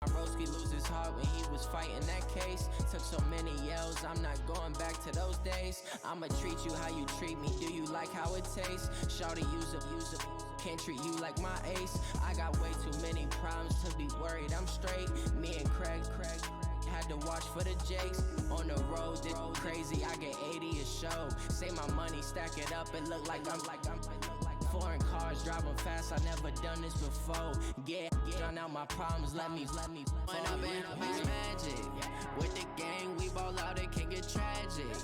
Broski lose his heart when he was fighting that case. Took so many yells, I'm not going back to those days. I'ma treat you how you treat me, do you like how it tastes? Shawty, use up, can't treat you like my ace. I got way too many problems to be worried, I'm straight. Me and Craig had to watch for the Jakes. On the road, it's crazy, I get 80 a show. Say my money, stack it up, it look like I'm foreign cars, driving fast, I never done this before. Drown out my problems, let me When I've been magic. With the gang, we ball out, it can get tragic.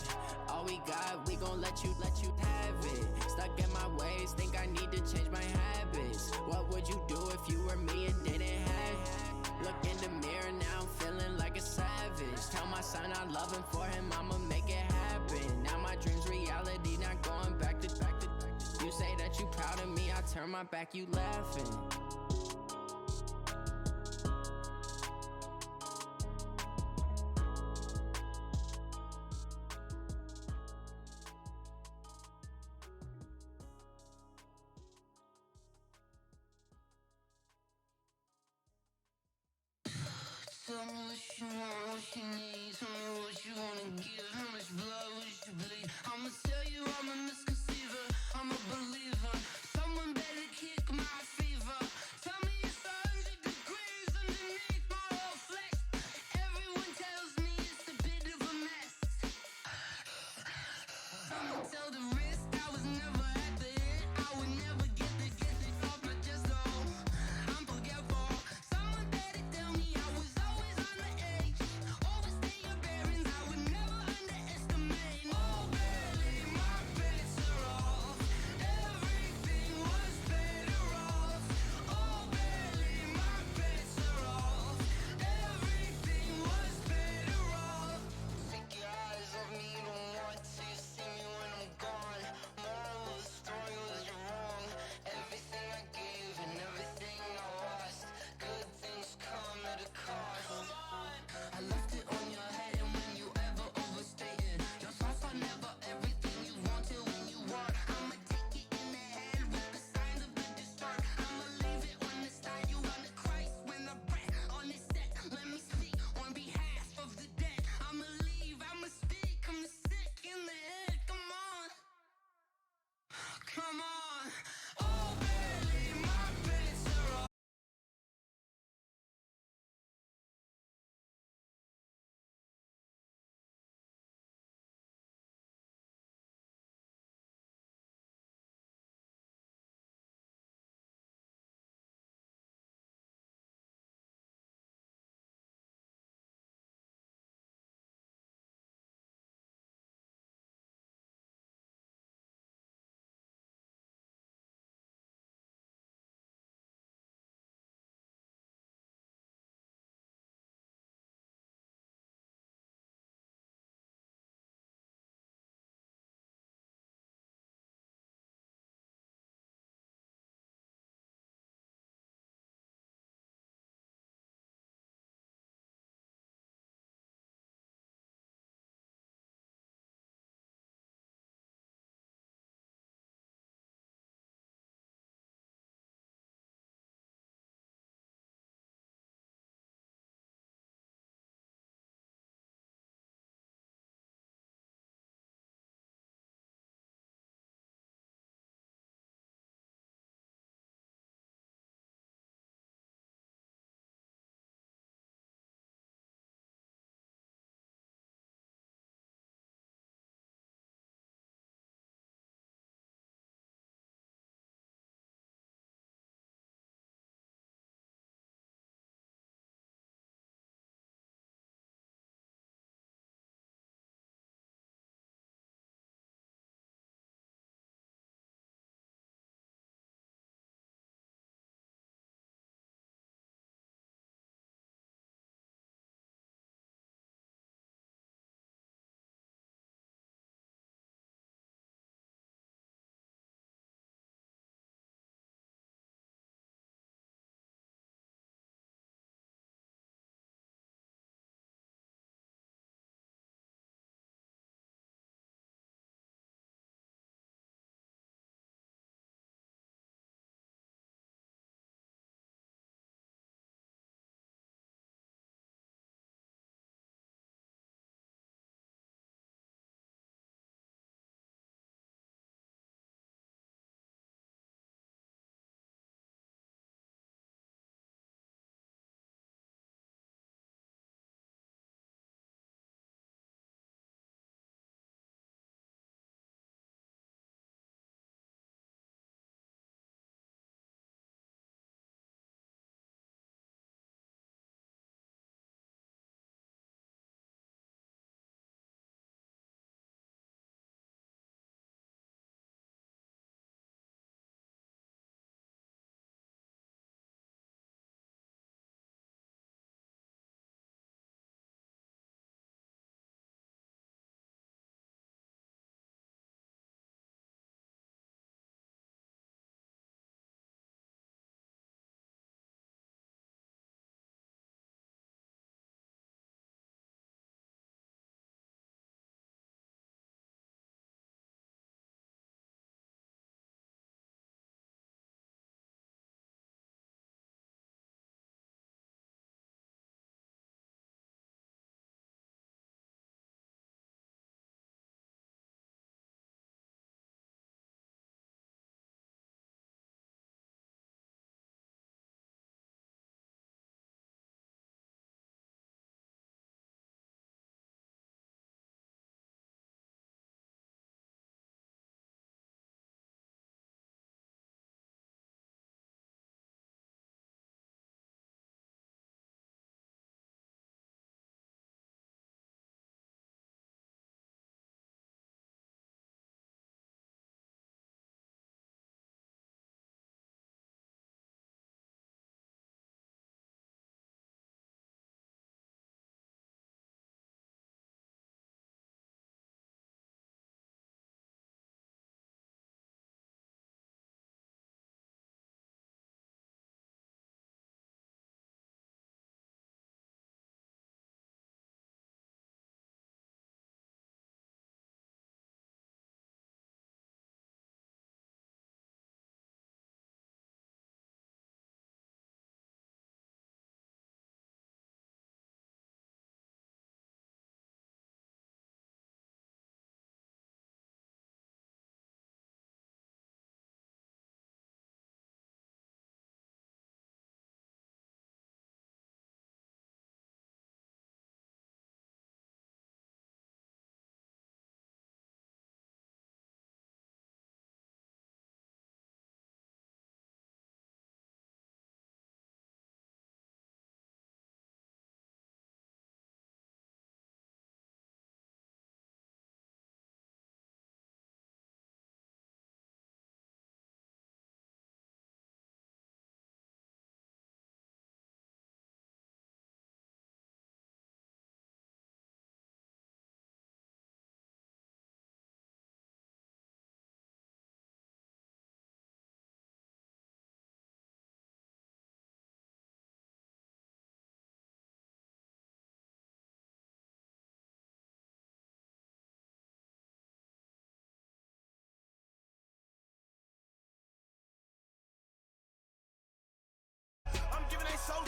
All we got, we gon' let you have it. Stuck in my ways, think I need to change my habits. What would you do if you were me and didn't have it? Look in the mirror, now I'm feeling like a savage. Tell my son I love him, for him I'ma make it happen. Now my dream's reality, not going back to. You say that you proud of me, I turn my back, you laughing. Tell me what you want, what you need. Tell me what you wanna give. How much blood would you bleed? I'ma tell you I'm a misconceiver. I'm a believer. Someone better kick my fever. Tell me it's 100 degrees underneath my whole flesh. Everyone tells me it's a bit of a mess. I'ma tell the risk I was never at the hit. I would never get the off my chest though. I'm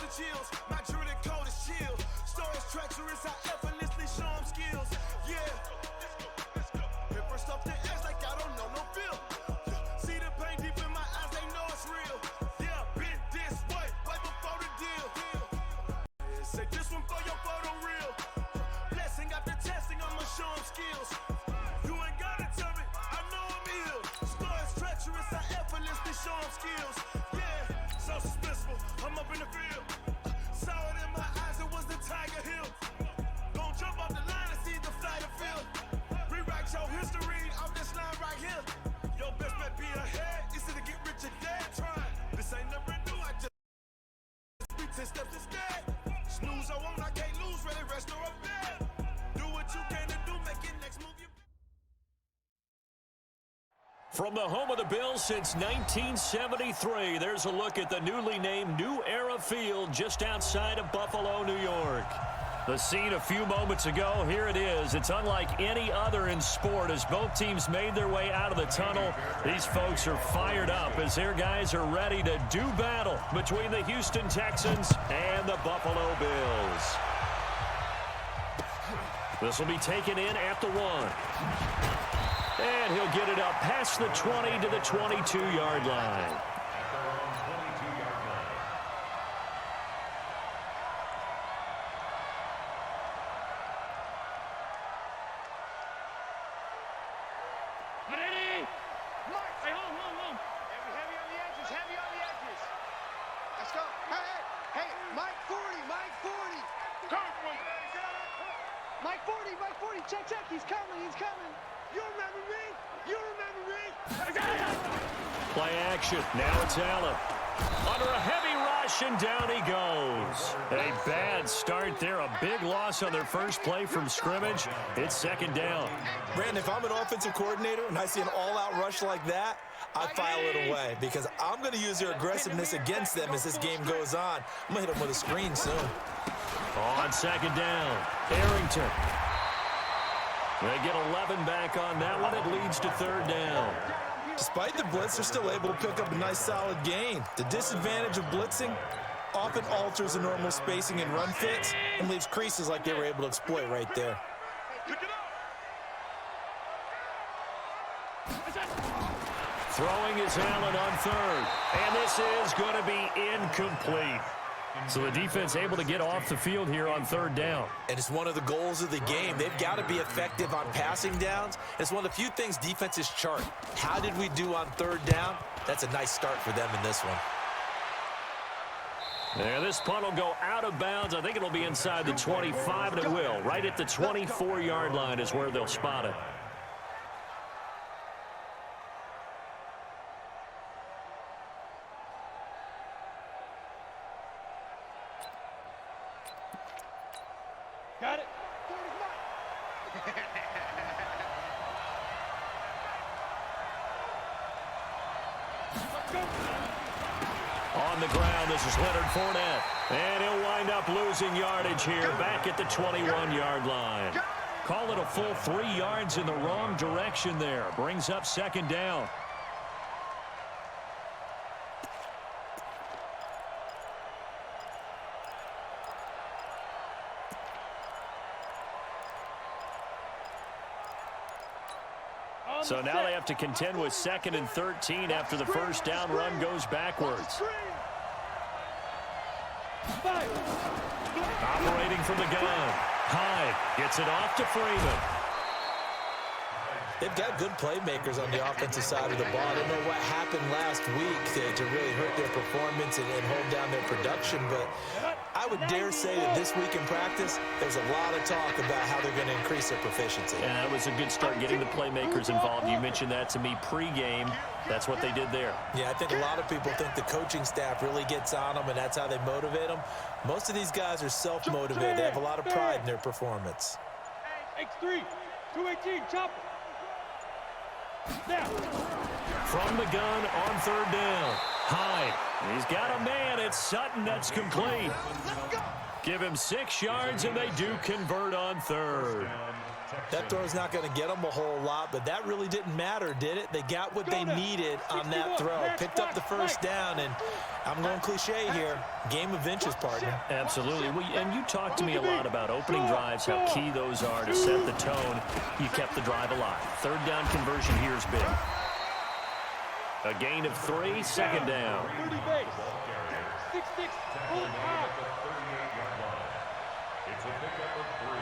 the chills. My jewelry code is chill. Stories treacherous, I effortlessly show them skills. Yeah. Hit first off the edge like I don't know no feel. See the pain deep in my eyes, they know it's real. Yeah, been this way, way before the deal. Say this one for your photo reel. Blessing after testing, I'ma show them skills. You ain't gotta tell me, I know I'm ill. Stories treacherous, I effortlessly show them skills. Yeah, so suspenseful, I'm up in the field. Saw it in my eyes, it was the Tiger Hill. Gon' jump off the line and see the flight of field. Rewrite your history off this line right here. Your best bet be ahead, easy to get rich or dead. Trying, this ain't never new, I just be 10 steps instead. Snooze, I won't, I can't lose, ready, rest or up bed. Do what you can to do, make it next move you. From the home of the Bills since 1973, there's a look at the newly named New Era Field just outside of Buffalo, New York. The scene a few moments ago, here it is. It's unlike any other in sport as both teams made their way out of the tunnel. These folks are fired up as their guys are ready to do battle between the Houston Texans and the Buffalo Bills. This will be taken in at the 1. And he'll get it up past the 20 to the 22-yard line. Check, he's coming. You remember me? Play action. Now it's Allen. Under a heavy rush, and down he goes. A bad start there. A big loss on their first play from scrimmage. It's second down. Brandon, if I'm an offensive coordinator and I see an all-out rush like that, I file it away because I'm going to use their aggressiveness against them as this game goes on. I'm going to hit them with a screen soon. On second down, Arrington. They get 11 back on that one. It leads to third down. Despite the blitz, they're still able to pick up a nice solid gain. The disadvantage of blitzing often alters the normal spacing and run fits and leaves creases like they were able to exploit right there. Throwing is Allen on third. And this is going to be incomplete. So the defense able to get off the field here on third down. And it's one of the goals of the game. They've got to be effective on passing downs. It's one of the few things defenses chart. How did we do on third down? That's a nice start for them in this one. And this punt will go out of bounds. I think it'll be inside the 25, and it will. Right at the 24-yard line is where they'll spot it. Got it. On the ground, this is Leonard Fournette. And he'll wind up losing yardage here back at the 21-yard line. Call it a full 3 yards in the wrong direction there. Brings up second down. So now they have to contend with 2nd and 13 after the first down run goes backwards. Operating from the gun. Hyde gets it off to Freeman. They've got good playmakers on the offensive side of the ball. I don't know what happened last week to really hurt their performance and hold down their production, but I would dare say that this week in practice, there's a lot of talk about how they're going to increase their proficiency. And that was a good start getting the playmakers involved. You mentioned that to me pregame. That's what they did there. Yeah, I think a lot of people think the coaching staff really gets on them, and that's how they motivate them. Most of these guys are self-motivated. They have a lot of pride in their performance. X3, 218, chop. Now. From the gun on third down. Hyde. He's got a man. It's Sutton. That's complete. Give him 6 yards, and they do convert on third. That throw's not going to get them a whole lot, but that really didn't matter, did it? They got what they needed on that throw. Picked up the first down, and I'm going cliche here. Game of inches, partner. Absolutely. And you talked to me a lot about opening drives, how key those are to set the tone. You kept the drive alive. Third down conversion here is big. A gain of 3, second down. 30 base. 6-6, full out. It's a pickup of 3.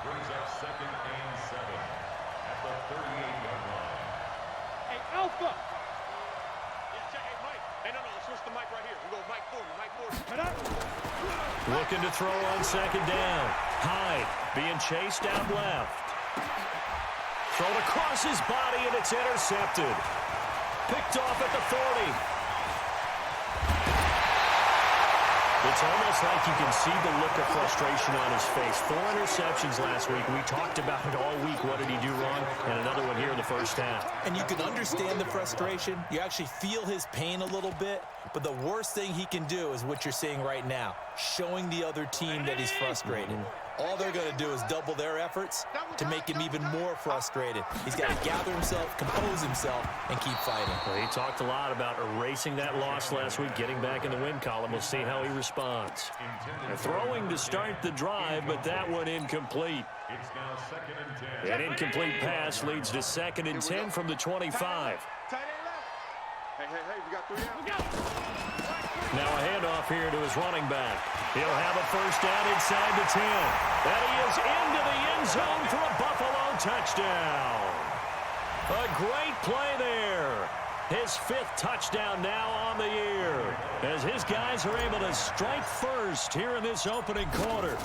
Brings up 2nd and 7 at the 38-yard line. Hey, Alpha. Hey, Mike. Hey, no, switch the mic right here. We go Mike Ford. Looking to throw on second down. Hyde being chased out left. Thrown across his body, and it's intercepted. Picked off at the 40. It's almost like you can see the look of frustration on his face. 4 interceptions last week. We talked about it all week. What did he do wrong? And another one here in the first half. And you can understand the frustration. You actually feel his pain a little bit. But the worst thing he can do is what you're seeing right now, showing the other team that he's frustrated. All they're going to do is double their efforts to make him even more frustrated. He's got to gather himself, compose himself, and keep fighting. Well, he talked a lot about erasing that loss last week, getting back in the win column. We'll see how he responds. They're throwing to start the drive, but that one incomplete. It's now 2nd and 10. An incomplete pass leads to 2nd and 10 from the 25. Tight end left. Hey, we got 3 out. Now a handoff here to his running back. He'll have a first down inside the 10. And he is into the end zone for a Buffalo touchdown. A great play there. His 5th touchdown now on the year, as his guys are able to strike first here in this opening quarter.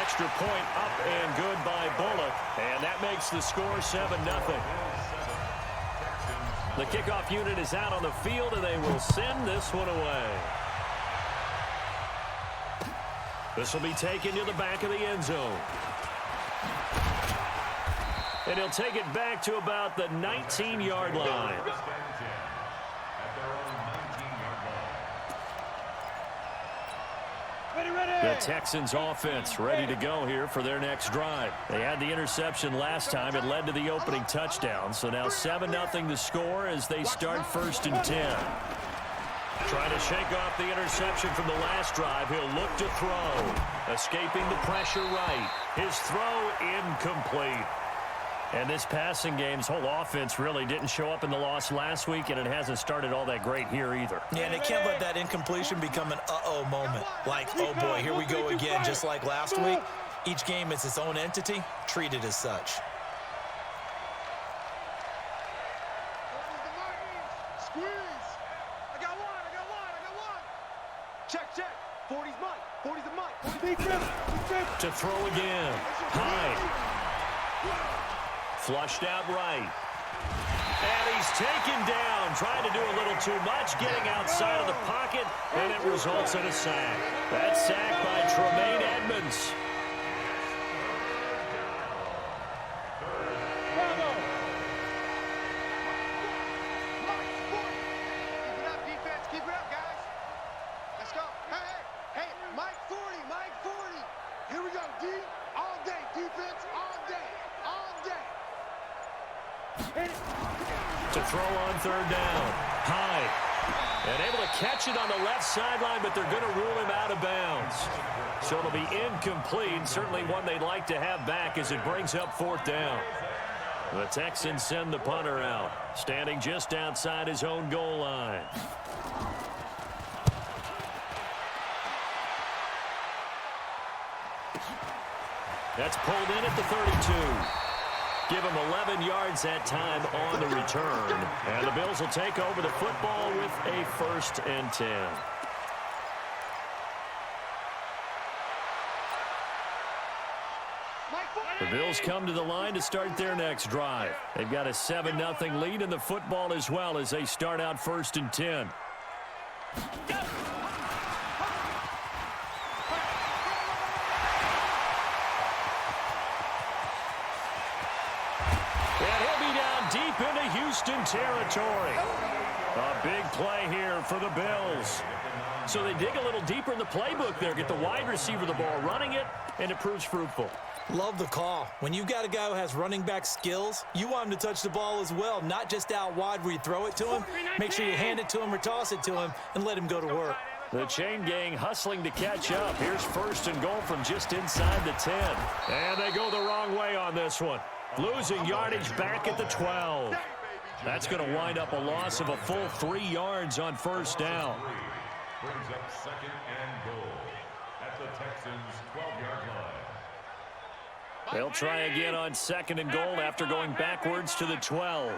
Extra point up and good by Bullock, and that makes the score 7-0. The kickoff unit is out on the field, and they will send this one away. This will be taken to the back of the end zone. And he'll take it back to about the 19-yard line. The Texans offense ready to go here for their next drive. They had the interception last time. It led to the opening touchdown. So now 7-0 the score as they start 1st and 10. Trying to shake off the interception from the last drive. He'll look to throw. Escaping the pressure right. His throw incomplete. And this passing game's whole offense really didn't show up in the loss last week, and it hasn't started all that great here either. Yeah, and they can't let that incompletion become an uh-oh moment. Like, oh boy, here we go again, just like last week. Each game is its own entity, treated as such. Squeeze. I got one. Check. 40's Mike. 40's the Mike. 40 big trip. To throw again. Hyde. Flushed out right. And he's taken down, trying to do a little too much, getting outside of the pocket, and it results in a sack. That sack by Tremaine Edmonds. Keep it up, defense. Keep it up, guys. Let's go. Hey, Mike 40. Here we go, D. All day, defense, all day. To throw on 3rd down. Hyde. And able to catch it on the left sideline, but they're going to rule him out of bounds. So it'll be incomplete. Certainly one they'd like to have back as it brings up 4th down. The Texans send the punter out, standing just outside his own goal line. That's pulled in at the 32. Give him 11 yards that time on the return. And the Bills will take over the football with a 1st and 10. The Bills come to the line to start their next drive. They've got a 7-0 lead in the football as well as they start out 1st and 10. Deep into Houston territory. A big play here here for the Bills. So they dig a little deeper in the playbook there, get the wide receiver the ball, running it, and it proves fruitful. Love the call. When you've got a guy who has running back skills, you want him to touch the ball as well, not just out wide where you throw it to him. Make sure you hand it to him or toss it to him and let him go to work. The chain gang hustling to catch up. Here's first and goal from just inside the 10. And they go the wrong way on this one. Losing yardage back at the 12. That's going to wind up a loss of a full 3 yards on first down. Brings up second and goal at the Texans' 12-yard line. They'll try again on second and goal after going backwards to the 12.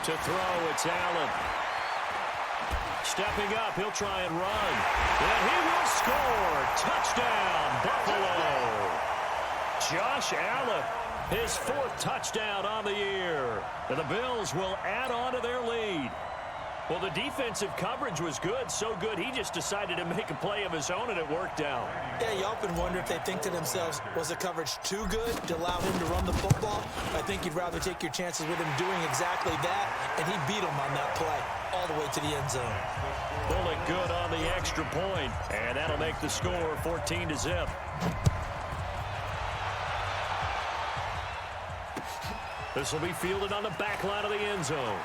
To throw, it's Allen. Stepping up, he'll try and run. And he will score. Touchdown, Buffalo. Josh Allen, his 4th touchdown on the year. And the Bills will add on to their lead. Well, the defensive coverage was good, so good he just decided to make a play of his own, and it worked out. Yeah, you often wonder if they think to themselves, was the coverage too good to allow him to run the football? I think you'd rather take your chances with him doing exactly that, and he beat him on that play all the way to the end zone. Bullet good on the extra point, and that'll make the score 14-0. This will be fielded on the back line of the end zone.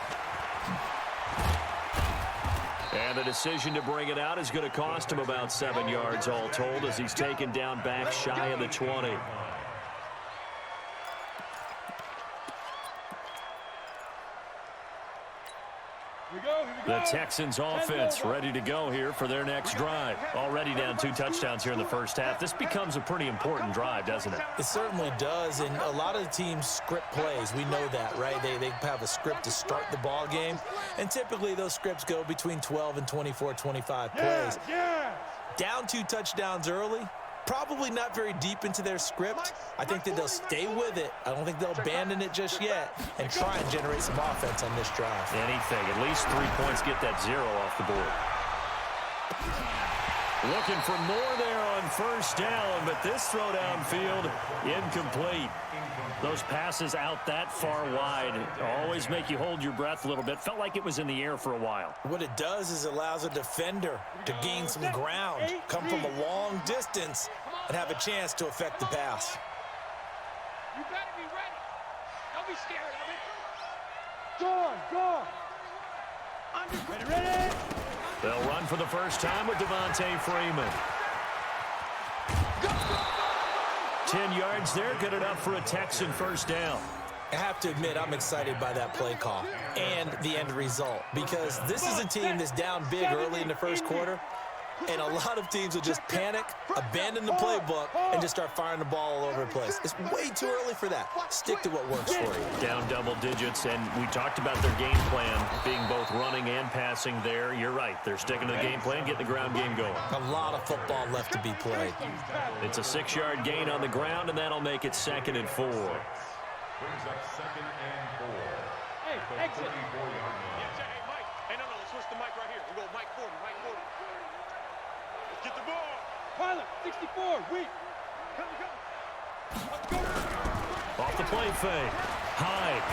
And the decision to bring it out is going to cost him about 7 yards all told as he's taken down back shy of the 20. The Texans offense ready to go here for their next drive. Already down 2 touchdowns here in the first half. This becomes a pretty important drive, doesn't it? It certainly does, and a lot of the teams script plays. We know that, right? They have a script to start the ball game, and typically those scripts go between 12 and 24, 25 plays. Down 2 touchdowns early, probably not very deep into their script. I think that they'll stay with it. I don't think they'll abandon it just yet and try and generate some offense on this drive. Anything. At least 3 points, get that 0 off the board. Looking for more there on first down, but this throw downfield incomplete. Those passes out that far wide always make you hold your breath a little bit. Felt like it was in the air for a while. What it does is allows a defender to gain some ground, come from a long distance, and have a chance to affect the pass. You better be ready. Don't be scared of it. Go on. Ready. They'll run for the first time with Devontae Freeman. 10 yards there, good enough for a Texan first down. I have to admit, I'm excited by that play call and the end result because this is a team that's down big early in the first quarter, and a lot of teams will just panic, abandon the playbook, and just start firing the ball all over the place. It's way too early for that. Stick to what works for you. Down double digits, and we talked about their game plan being both running and passing there. You're right. They're sticking to the game plan, getting the ground game going. A lot of football left to be played. It's a 6-yard gain on the ground, and that'll make it 2nd and 4. Brings up second and 4. Hey, exit. 34-yard line. Hey, Mike. Hey, no, let's switch the mic right here. We go Mike 40, Mike 40. Let's get the ball. Pilot, 64, weak. Come. Let's go. Off the play fake. Hyde.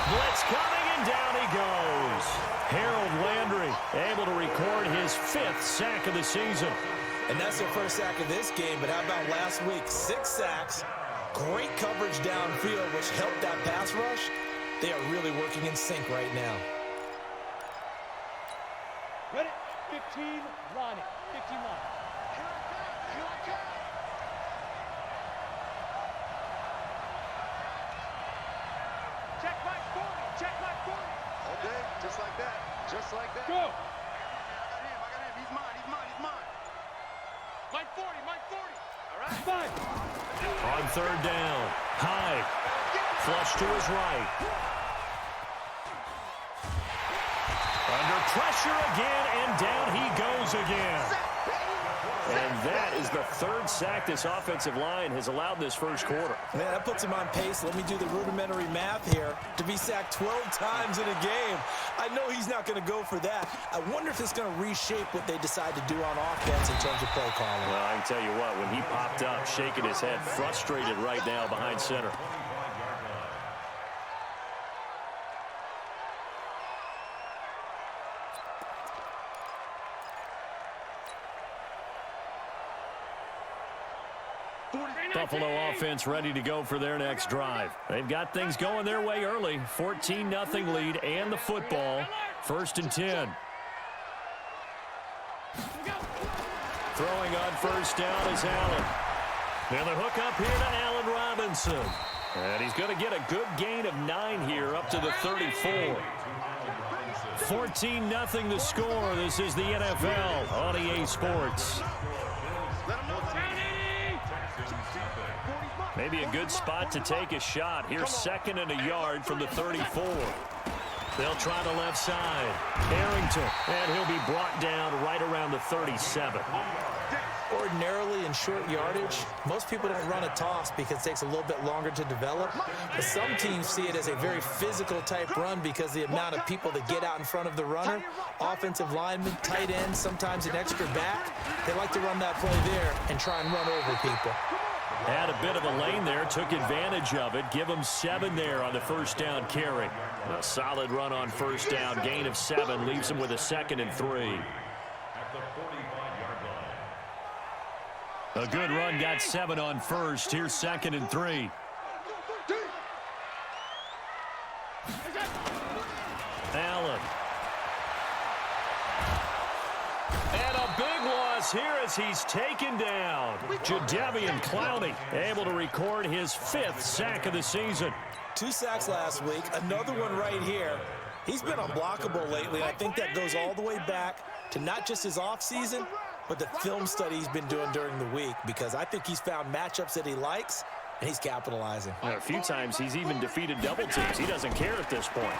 Blitz coming, and down he goes. Harold Landry able to record his 5th sack of the season. And that's their first sack of this game, but how about last week? 6 sacks, great coverage downfield, which helped that pass rush. They are really working in sync right now. Ready? 15, line it. 15 line. Check Mike 40. Check Mike 40. All day, just like that. Just like that. Go. I got him. He's mine. Mike 40, Mike 40. All right. 5. On 3rd down, Hyde. Flush to his right. Under pressure again, and down he goes again. And that is the 3rd sack this offensive line has allowed this first quarter. Man, that puts him on pace. Let me do the rudimentary math here. To be sacked 12 times in a game, I know he's not going to go for that. I wonder if it's going to reshape what they decide to do on offense in terms of play calling. Well, I can tell you what, when he popped up, shaking his head, frustrated right now behind center. Buffalo offense ready to go for their next drive. They've got things going their way early. 14-0 lead and the football. 1st and 10. Throwing on 1st down is Allen. And the hook up here to Allen Robinson. And he's going to get a good gain of 9 here up to the 34. 14-0 the score. This is the NFL on EA Sports. Maybe a good spot to take a shot. Here's 2nd and a yard from the 34. They'll try the left side. Arrington. And he'll be brought down right around the 37. Ordinarily in short yardage, most people don't run a toss because it takes a little bit longer to develop. But some teams see it as a very physical type run because the amount of people that get out in front of the runner, offensive linemen, tight ends, sometimes an extra back, they like to run that play there and try and run over people. Had a bit of a lane there, took advantage of it. Give him 7 there on the 1st down carry. A solid run on 1st down, gain of 7, leaves him with a 2nd and 3. A good run, got 7 on 1st. Here's 2nd and 3. Allen. And a big loss here as he's taken down. Jadeveon Clowney able to record his 5th sack of the season. 2 sacks last week, another one right here. He's been unblockable lately. I think that goes all the way back to not just his offseason, but the film study he's been doing during the week, because I think he's found matchups that he likes, and he's capitalizing. A few times he's even defeated double teams. He doesn't care at this point.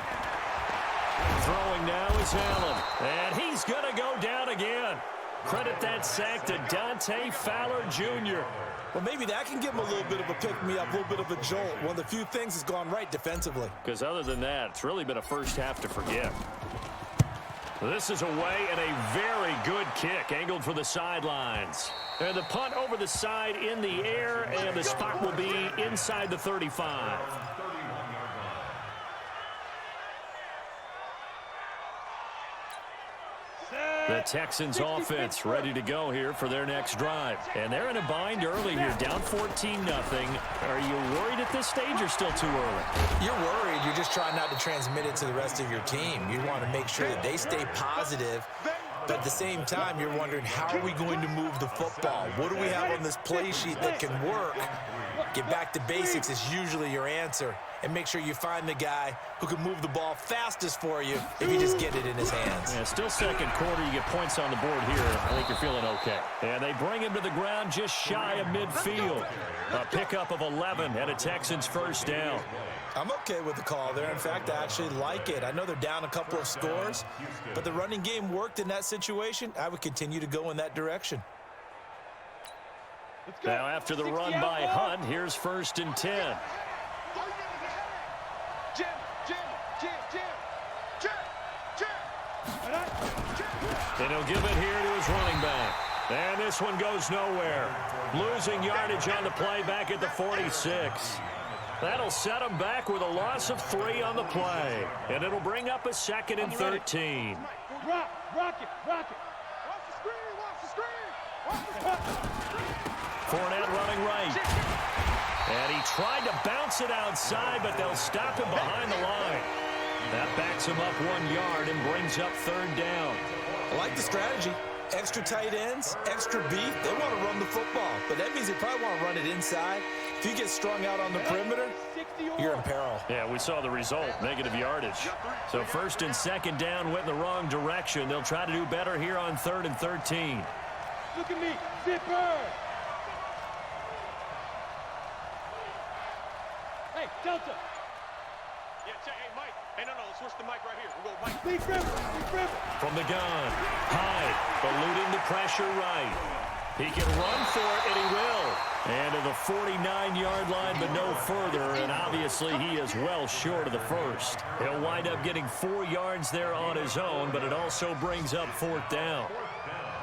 Throwing now is Allen, and he's going to go down again. Credit that sack to Dante Fowler Jr. Well, maybe that can give him a little bit of a pick-me-up, a little bit of a jolt. One of the few things has gone right defensively. Because other than that, it's really been a first half to forget. This is away and a very good kick, angled for the sidelines. And the punt over the side in the air, and the spot will be inside the 35. The Texans offense ready to go here for their next drive. And they're in a bind early here, down 14-0. Are you worried at this stage or still too early? You're worried. You're just trying not to transmit it to the rest of your team. You want to make sure that they stay positive. But at the same time, you're wondering, how are we going to move the football? What do we have on this play sheet that can work? Get back to basics is usually your answer. And make sure you find the guy who can move the ball fastest for you if you just get it in his hands. Yeah, still 2nd quarter. You get points on the board here. I think you're feeling okay. And they bring him to the ground just shy of midfield. A pickup of 11 and a Texans 1st down. I'm okay with the call there. In fact, I actually like it. I know they're down a couple of scores, but the running game worked in that situation. I would continue to go in that direction. Now after the run by Hunt, here's 1st and 10. And he'll give it here to his running back. And this one goes nowhere. Losing yardage on the play back at the 46. That'll set him back with a loss of 3 on the play. And it'll bring up a 2nd and 13. Rock it. Watch the screen. Fournette running right. And he tried to bounce it outside, but they'll stop him behind the line. That backs him up 1 yard and brings up 3rd down. I like the strategy. Extra tight ends, extra beef. They want to run the football, but that means they probably want to run it inside. If you get strung out on the perimeter, you're in peril. Yeah, we saw the result, negative yardage. So 1st and 2nd down went in the wrong direction. They'll try to do better here on 3rd and 13. Look at me, zipper. Hey, Delta. Yeah, check. Hey, Mike. Hey, no, switch the mic right here. We'll go Mike. Big River. From the gun, Hyde, eluding the pressure right. He can run for it, and he will. And to the 49-yard line, but no further, and obviously he is well short of the 1st. He'll wind up getting 4 yards there on his own, but it also brings up 4th down.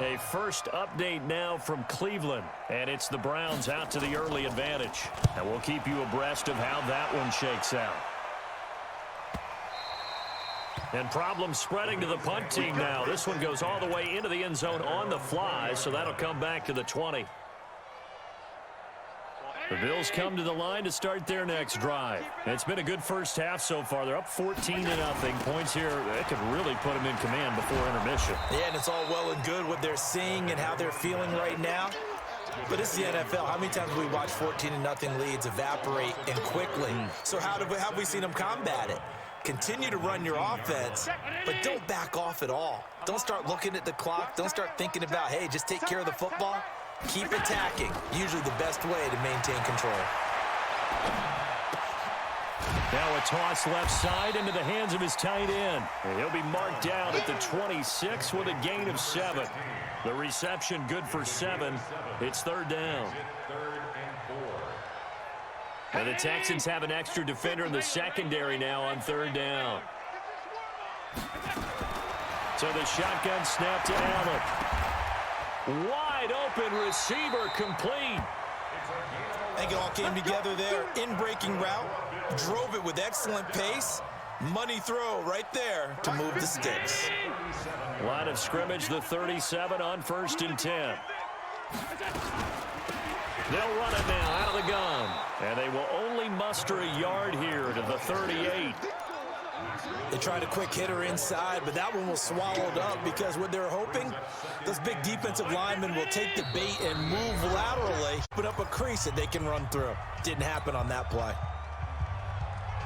A first update now from Cleveland, and it's the Browns out to the early advantage. And we'll keep you abreast of how that one shakes out. And problems spreading to the punt team now. This one goes all the way into the end zone on the fly, so that'll come back to the 20. The Bills come to the line to start their next drive. It's been a good first half so far. They're up 14-0. Points here, that could really put them in command before intermission. Yeah, and it's all well and good what they're seeing and how they're feeling right now. But it's the NFL. How many times have we watched 14-0 leads evaporate and quickly? So how have we seen them combat it? Continue to run your offense, but don't back off at all. Don't start looking at the clock. Don't start thinking about, hey, just take care of the football. Keep attacking. Usually the best way to maintain control. Now a toss left side into the hands of his tight end. And he'll be marked down at the 26 with a gain of 7. The reception good for 7. It's third down. And the Texans have an extra defender in the secondary now on third down. So the shotgun snap to Allen. Wide open receiver complete. I think it all came together there. In-breaking route. Drove it with excellent pace. Money throw right there to move the sticks. Line of scrimmage, the 37 on 1st and 10. They'll run it now out of the gun. And they will only muster a yard here to the 38. They tried a quick hitter inside, but that one was swallowed up because what they're hoping, those big defensive linemen will take the bait and move laterally, put up a crease that they can run through. Didn't happen on that play.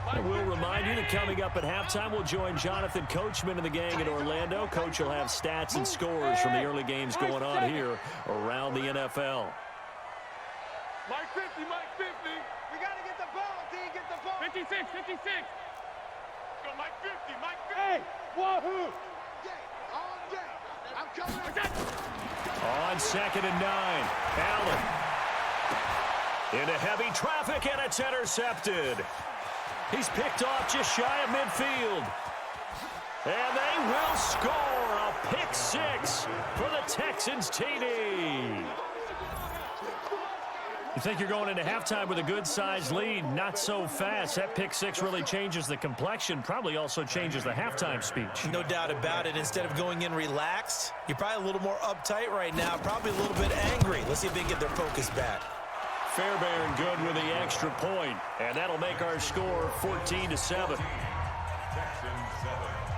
I will remind you that coming up at halftime, we'll join Jonathan Coachman and the gang in Orlando. Coach will have stats and scores from the early games going on here around the NFL. Mike 50, Mike 50. We got to get the ball, D. Get the ball. 56, 56. Go Mike 50, Mike 50. Hey, wahoo. All day. I'm coming. On 2nd and 9, Allen into heavy traffic, and it's intercepted. He's picked off just shy of midfield. And they will score a pick 6 for the Texans TD. You think you're going into halftime with a good-sized lead? Not so fast. That pick 6 really changes the complexion, probably also changes the halftime speech. No doubt about it. Instead of going in relaxed, you're probably a little more uptight right now, probably a little bit angry. Let's see if they can get their focus back. Fairbairn good with the extra point, and that'll make our score 14-7.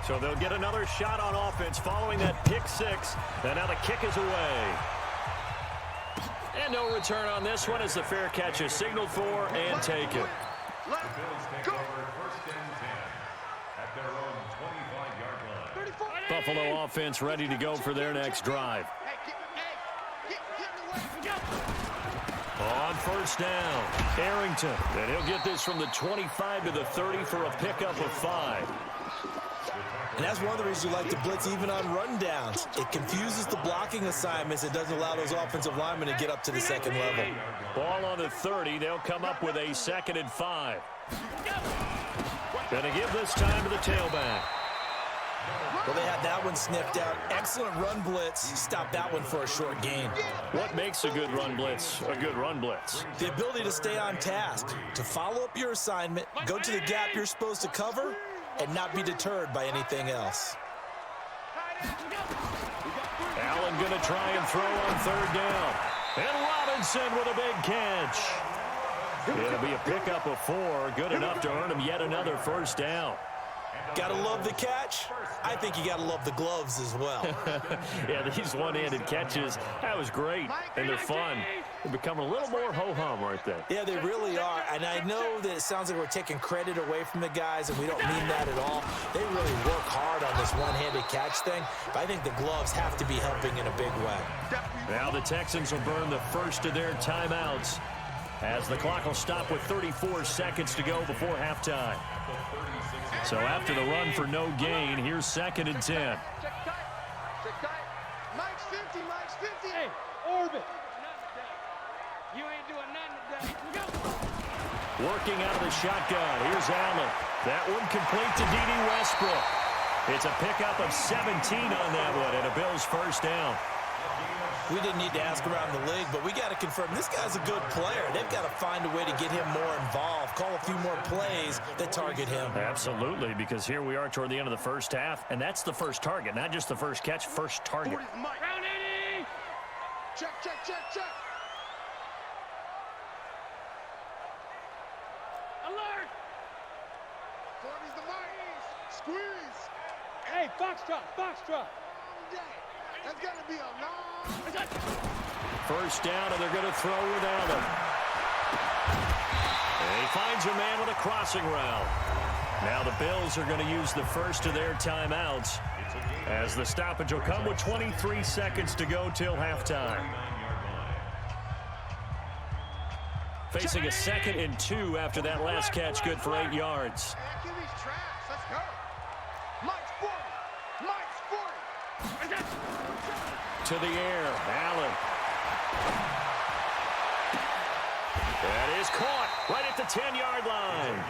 So they'll get another shot on offense following that pick 6, and now the kick is away. And no return on this one as the fair catch is signaled for and taken. Buffalo offense ready to go for their next drive. On 1st down, Arrington. And he'll get this from the 25 to the 30 for a pickup of 5. And that's one of the reasons you like to blitz even on rundowns. It confuses the blocking assignments. It doesn't allow those offensive linemen to get up to the second level. Ball on the 30. They'll come up with a 2nd and 5. Gonna give this time to the tailback. Well, they had that one sniffed out. Excellent run blitz. Stop that one for a short gain. What makes a good run blitz a good run blitz? The ability to stay on task, to follow up your assignment, go to the gap you're supposed to cover, and not be deterred by anything else. Allen going to try and throw on 3rd down. And Robinson with a big catch. It'll be a pickup of 4. Good enough to earn him yet another 1st down. Gotta love the catch. I think you gotta love the gloves as well. Yeah, these one-handed catches, that was great, and they're fun. They become a little more ho-hum, aren't they? Yeah, they really are, and I know that it sounds like we're taking credit away from the guys, and we don't mean that at all. They really work hard on this one-handed catch thing, but I think the gloves have to be helping in a big way. Now the Texans will burn the first of their timeouts as the clock will stop with 34 seconds to go before halftime. So after the run for no gain, here's 2nd and 10. Check tight. Mike's 50, Mike's 50. Hey, orbit. You ain't doing nothing today. We go. Working out of the shotgun. Here's Allen. That one complete to D.D. Westbrook. It's a pickup of 17 on that one and a Bills 1st down. We didn't need to ask around the league, but we got to confirm this guy's a good player. They've got to find a way to get him more involved, call a few more plays that target him. Absolutely, because here we are toward the end of the first half, and that's the first target, not just the first catch, first target. Round 80. Check, check, check, check. Hey, foxtrot, foxtrot. That's got to be a long... First down, and they're going to throw with Allen. And he finds a man with a crossing route. Now the Bills are going to use the first of their timeouts, as the stoppage will come with 23 seconds to go till halftime. Facing a 2nd and 2 after that last catch, good for 8 yards. QB's trash. Let's go. Mike's 40. Mike's 40. To the air, Allen. That is caught right at the 10-yard line.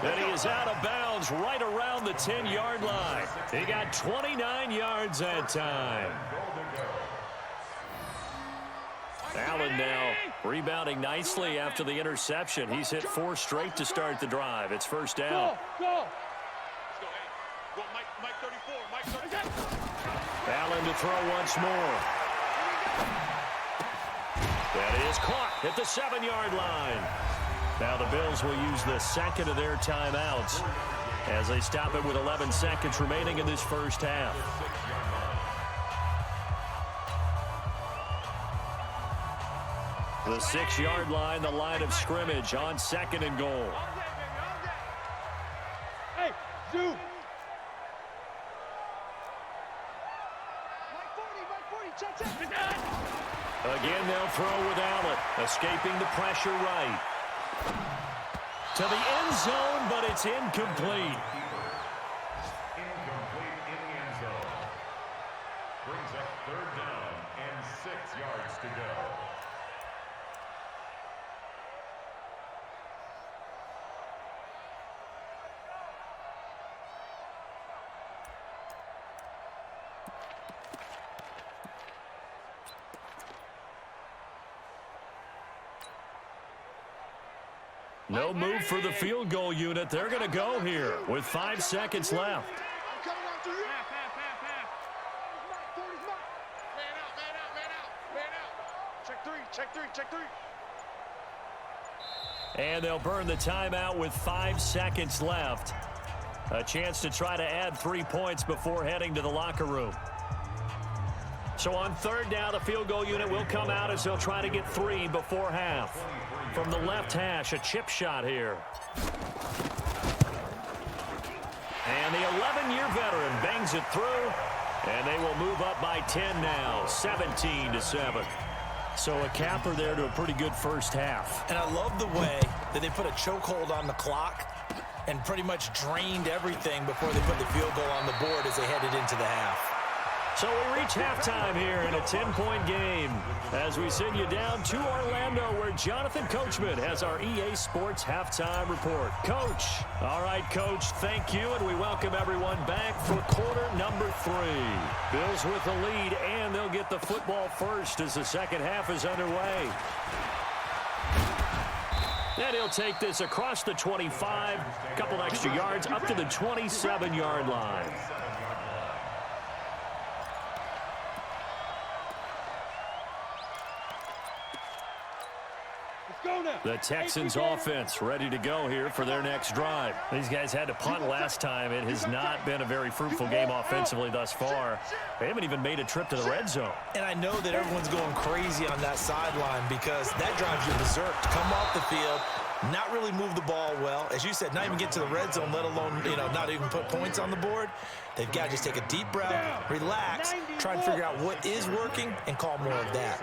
And he is out of bounds right around the 10-yard line. He got 29 yards that time. Allen now rebounding nicely after the interception. He's hit 4 straight to start the drive. It's first down. Go. Let's go, hey. Go, Mike 34, Mike 34. Allen to throw once more. That is caught at the 7-yard line. Now the Bills will use the second of their timeouts as they stop it with 11 seconds remaining in this first half. The 6-yard line, the line of scrimmage on 2nd and goal. Hey, Zoo. Mike 40, check. Again, they'll throw with Allen, escaping the pressure right. To the end zone, but it's incomplete. Incomplete in the end zone. Brings up 3rd down and 6 yards to go. No move for the field goal unit. They're going to go here with 5 seconds left. I'm coming after you. Half. Mike 40's Mike. Man out. Check three. And they'll burn the timeout with 5 seconds left. A chance to try to add 3 points before heading to the locker room. So on 3rd down, the field goal unit will come out as they'll try to get 3 before half. From the left hash, a chip shot here. And the 11-year veteran bangs it through, and they will move up by 10 now, 17-7. So a capper there to a pretty good first half. And I love the way that they put a chokehold on the clock and pretty much drained everything before they put the field goal on the board as they headed into the half. So we reach halftime here in a 10-point game as we send you down to Orlando, where Jonathan Coachman has our EA Sports halftime report. Coach. All right, Coach, thank you, and we welcome everyone back for quarter number 3. Bills with the lead, and they'll get the football first as the second half is underway. And he'll take this across the 25, a couple extra yards up to the 27-yard line. The Texans offense ready to go here for their next drive. These guys had to punt last time. It has not been a very fruitful game offensively thus far. They haven't even made a trip to the red zone. And I know that everyone's going crazy on that sideline because that drives you berserk to come off the field, not really move the ball well. As you said, not even get to the red zone, let alone, not even put points on the board. They've got to just take a deep breath, relax, try and figure out what is working, and call more of that.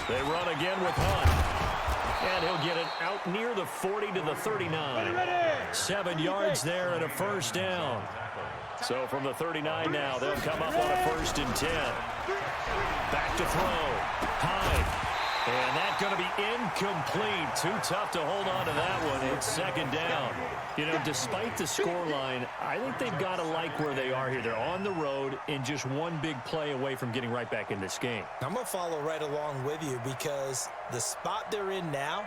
They run again with Hunt. And he'll get it out near the 40 to the 39. 7 yards there and a first down. So from the 39 now, they'll come up on a 1st and 10. Back to throw. Hyde. And that's going to be incomplete. Too tough to hold on to that one. It's 2nd down. Despite the scoreline, I think they've got to like where they are here. They're on the road and just one big play away from getting right back in this game. I'm going to follow right along with you because the spot they're in now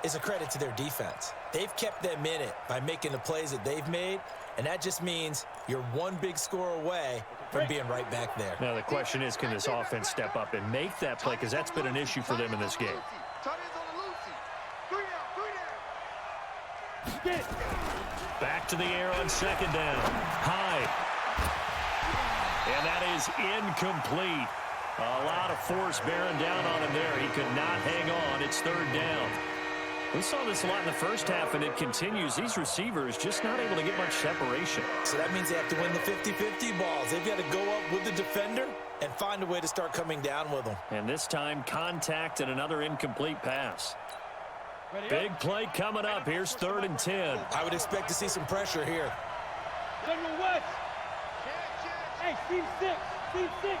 is a credit to their defense. They've kept them in it by making the plays that they've made, and that just means you're one big score away from being right back there. Now the question is, can this offense step up and make that play? Because that's been an issue for them in this game. Back to the air on second down. Hyde. And that is incomplete. A lot of force bearing down on him there. He could not hang on. It's third down. We saw this a lot in the first half, and it continues. These receivers just not able to get much separation. So that means they have to win the 50-50 balls. They've got to go up with the defender and find a way to start coming down with them. And this time, contact and another incomplete pass. Big play coming up. Here's 3rd and 10. I would expect to see some pressure here. General West. Hey, Steve 6. Steve 6.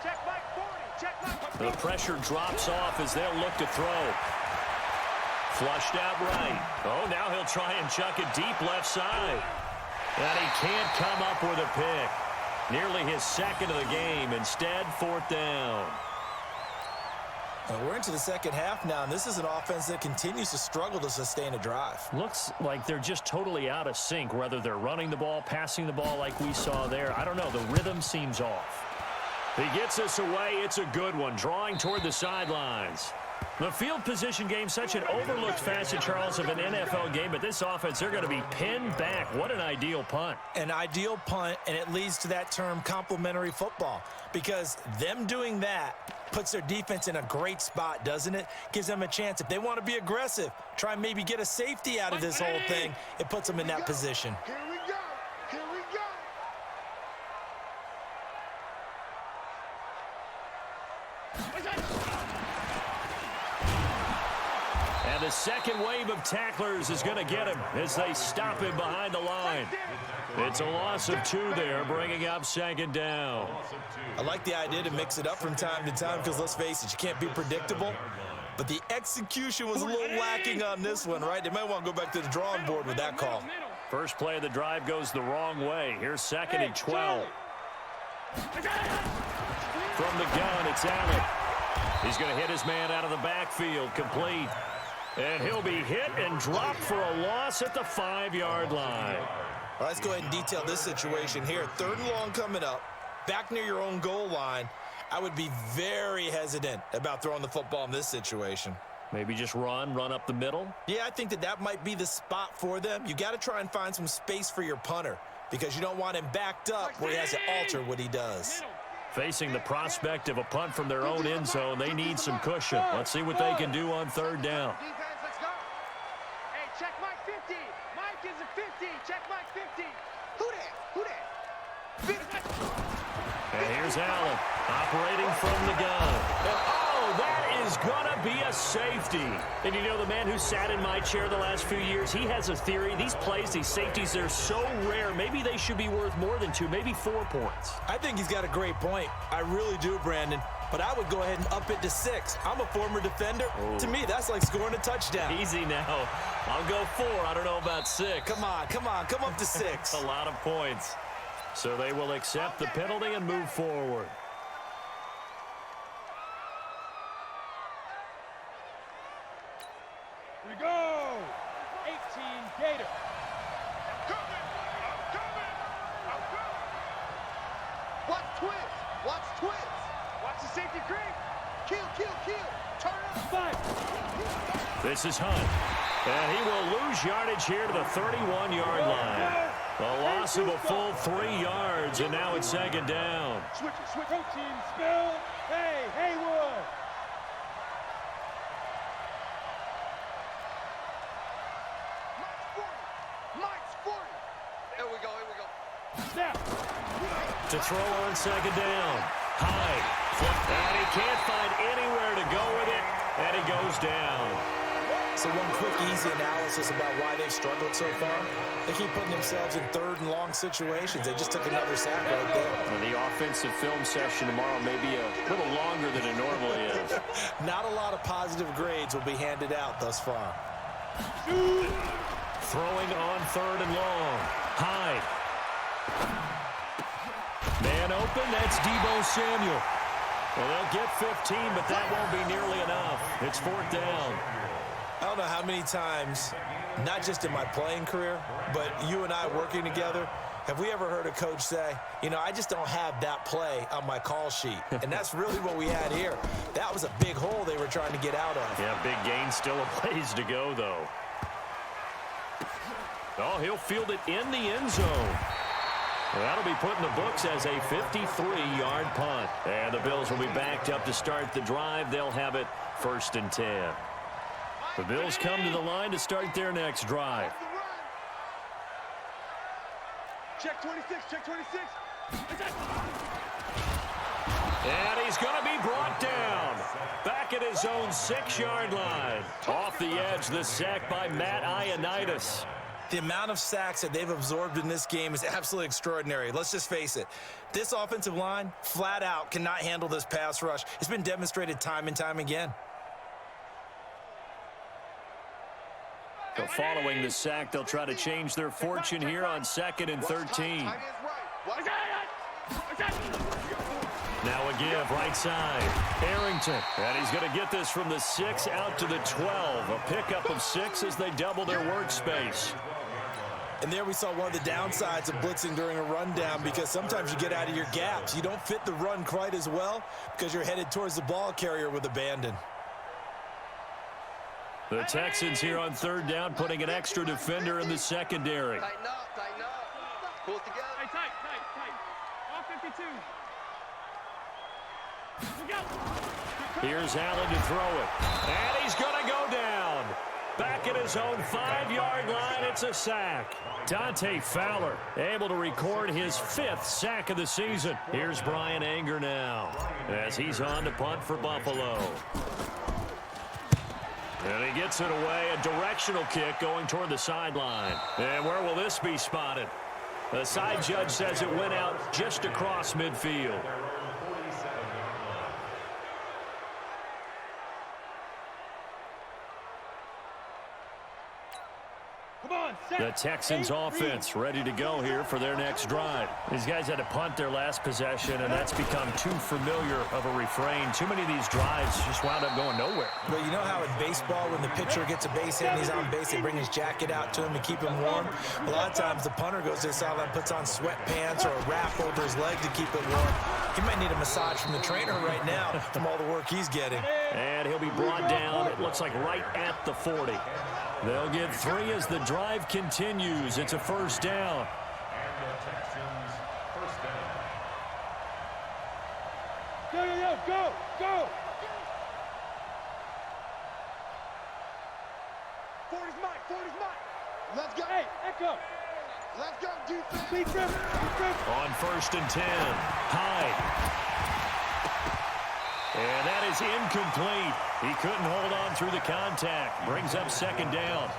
Check Mike 40. Check Mike 40. The pressure drops off as they'll look to throw. Flushed out right. Oh, now he'll try and chuck it deep left side. And he can't come up with a pick. Nearly his second of the game. Instead, 4th down. We're into the second half now, and this is an offense that continues to struggle to sustain a drive. Looks like they're just totally out of sync, whether they're running the ball, passing the ball like we saw there. I don't know. The rhythm seems off. He gets us away. It's a good one, drawing toward the sidelines. The field position game, such an overlooked facet, Charles, of an NFL game, but this offense, they're going to be pinned back. What an ideal punt. An ideal punt, and it leads to that term complementary football, because them doing that puts their defense in a great spot, doesn't it? Gives them a chance. If they want to be aggressive, try and maybe get a safety out of this whole thing, it puts them in that position. Here we go. Here we go. And the second wave of tacklers is going to get him as they stop him behind the line. It's a loss of 2 there, bringing up 2nd down. I like the idea to mix it up from time to time because, let's face it, you can't be predictable. But the execution was a little lacking on this one, right? They might want to go back to the drawing board with that call. First play of the drive goes the wrong way. Here's 2nd and 12. From the gun, it's Allen. He's going to hit his man out of the backfield, complete. And he'll be hit and dropped for a loss at the 5-yard line. All right, let's go ahead and detail this situation here. 3rd and long coming up, back near your own goal line. I would be very hesitant about throwing the football in this situation. Maybe just run up the middle? Yeah, I think that might be the spot for them. You got to try and find some space for your punter because you don't want him backed up where he has to alter what he does. Facing the prospect of a punt from their own end zone, they need some cushion. Let's see what they can do on 3rd down. Defense, let's go. Hey, check Mike 50. Mike is a 50. Check Mike 50. Who that? Who that? And here's Allen operating from the gun. Oh, that is going to be a safety. And you know, the man who sat in my chair the last few years, he has a theory. These plays, these safeties, they're so rare. Maybe they should be worth more than 2, maybe 4 points. I think he's got a great point. I really do, Brandon. But I would go ahead and up it to 6. I'm a former defender. Oh. To me, that's like scoring a touchdown. Easy now. I'll go 4. I don't know about 6. Come on. Come up to 6. A lot of points. So they will accept the penalty and move forward. Here we go. 18 Gator. I'm coming. Watch twins. Watch twins. Watch the safety creep. Kill. Turn up. 5. This is Hunt. And he will lose yardage here to the 31-yard line. A loss of a full 3 yards, and now it's 2nd down. Switch. Protein spill. Hey, Haywood. Mike's 40. Here we go. Snap. To throw on 2nd down. Hyde. And he can't find anywhere to go with it, and he goes down. So one quick, easy analysis about why they've struggled so far. They keep putting themselves in 3rd and long situations. They just took another sack right there. And the offensive film session tomorrow may be a little longer than it normally is. Not a lot of positive grades will be handed out thus far. Throwing on 3rd and long. Hyde. Man open, that's Deebo Samuel. Well, they'll get 15, but that won't be nearly enough. It's 4th down. I don't know how many times, not just in my playing career, but you and I working together, Have we ever heard a coach say, you know, I just don't have that play on my call sheet? And that's really what we had here. That was a big hole they were trying to get out of. Yeah, big gain, still a ways to go, though. Oh, he'll field it in the end zone. Well, that'll be put in the books as a 53-yard punt. And the Bills will be backed up to start the drive. They'll have it 1st and 10. The Bills come to the line to start their next drive. Check 26, check 26. And he's going to be brought down. Back at his own 6-yard line. Off the edge, the sack by Matt Ioannidis. The amount of sacks that they've absorbed in this game is absolutely extraordinary. Let's just face it. This offensive line, flat out, cannot handle this pass rush. It's been demonstrated time and time again. So following the sack, they'll try to change their fortune here on 2nd and 13. Now a give, right side. Arrington. And he's going to get this from the 6 out to the 12. A pickup of 6 as they double their workspace. And there we saw one of the downsides of blitzing during a rundown, because sometimes you get out of your gaps. You don't fit the run quite as well because you're headed towards the ball carrier with abandon. The Texans here on 3rd down, putting an extra defender in the secondary. Tighten up, tighten up. Pull it together. Hey, tight. All 52. Here's Allen to throw it. And he's going to go down. Back at his own 5-yard line, it's a sack. Dante Fowler able to record his 5th sack of the season. Here's Brian Anger now as he's on to punt for Buffalo. And he gets it away, a directional kick going toward the sideline. And where will this be spotted? The side judge says it went out just across midfield. The Texans offense ready to go here for their next drive. These guys had to punt their last possession, and that's become too familiar of a refrain. Too many of these drives just wound up going nowhere. But you know how in baseball, when the pitcher gets a base hit and he's on base, they bring his jacket out to him to keep him warm? A lot of times the punter goes to the sideline, puts on sweatpants or a wrap over his leg to keep it warm. He might need a massage from the trainer right now from all the work he's getting. And he'll be brought down, it looks like right at the 40. They'll get 3 as the drive continues. It's a 1st down. And the Texans, 1st down. Go. 40's mine. Let's go. Hey, echo. Let's go, defense. Big trip. On 1st and 10. Hyde. And that is incomplete. He couldn't hold on through the contact. Brings up 2nd down.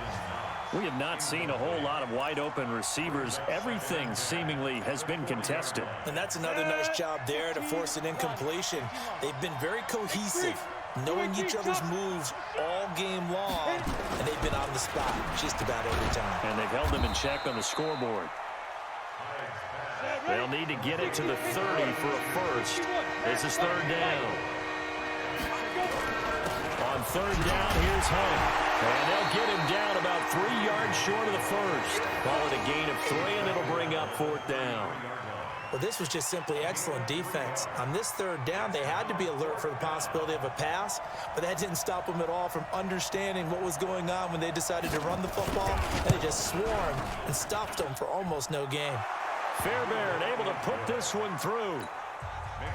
We have not seen a whole lot of wide-open receivers. Everything seemingly has been contested. And that's another nice job there to force an incompletion. They've been very cohesive, knowing each other's moves all game long, and they've been on the spot just about every time. And they've held them in check on the scoreboard. They'll need to get it to the 30 for a first. This is 3rd down. On 3rd down, here's Hunt. And they'll get him down about 3 yards short of the first. Call it a gain of 3, and it'll bring up 4th down. Well, this was just simply excellent defense. On this 3rd down, they had to be alert for the possibility of a pass, but that didn't stop them at all from understanding what was going on when they decided to run the football, and they just swarmed and stopped them for almost no gain. Fairbairn able to put this one through.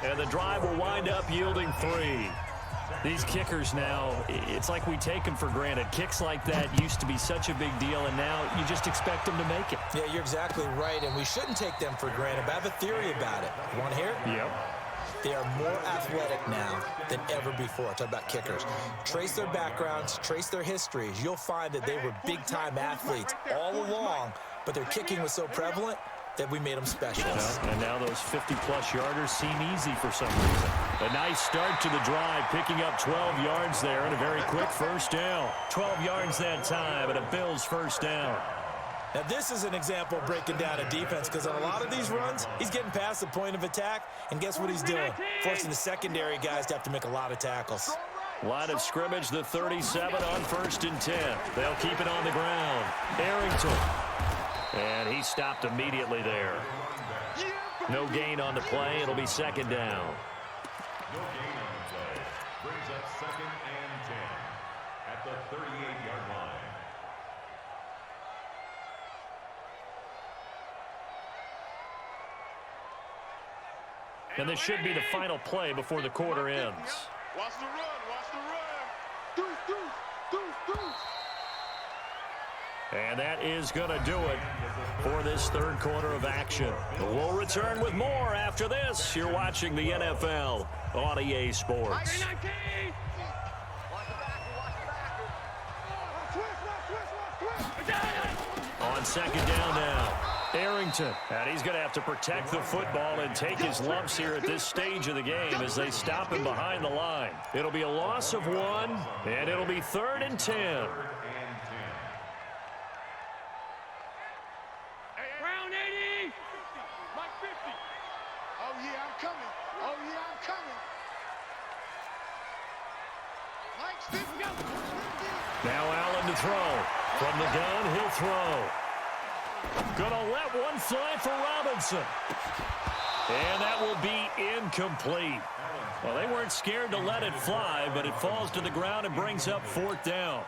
And the drive will wind up yielding 3. These kickers now, it's like we take them for granted. Kicks like that used to be such a big deal, and now you just expect them to make it. Yeah, you're exactly right, and we shouldn't take them for granted, but I have a theory about it. You want to hear it? Yep. They are more athletic now than ever before. Talk about kickers. Trace their backgrounds, trace their histories. You'll find that they were big-time athletes all along, but their kicking was so prevalent that we made them specialists. And now those 50-plus yarders seem easy for some reason. A nice start to the drive, picking up 12 yards there and a very quick 1st down. 12 yards that time and a Bills 1st down. Now this is an example of breaking down a defense, because on a lot of these runs, he's getting past the point of attack, and guess what he's doing? Forcing the secondary guys to have to make a lot of tackles. Line of scrimmage, the 37 on 1st and 10. They'll keep it on the ground. Arrington. And he stopped immediately there. No gain on the play. It'll be second down. No gain on the play. Brings up second and 10 at the 38-yard line. And this should be the final play before the quarter ends. Watch the run. Watch the run. And that is going to do it for this third quarter of action. We'll return with more after this. You're watching the NFL on EA Sports. On second down now, Arrington. And he's going to have to protect the football and take his lumps here at this stage of the game as they stop him behind the line. It'll be a loss of 1, and it'll be 3rd and 10. Now Allen to throw. From the gun, he'll throw. Gonna let one fly for Robinson. And that will be incomplete. Well, they weren't scared to let it fly, but it falls to the ground and brings up 4th down.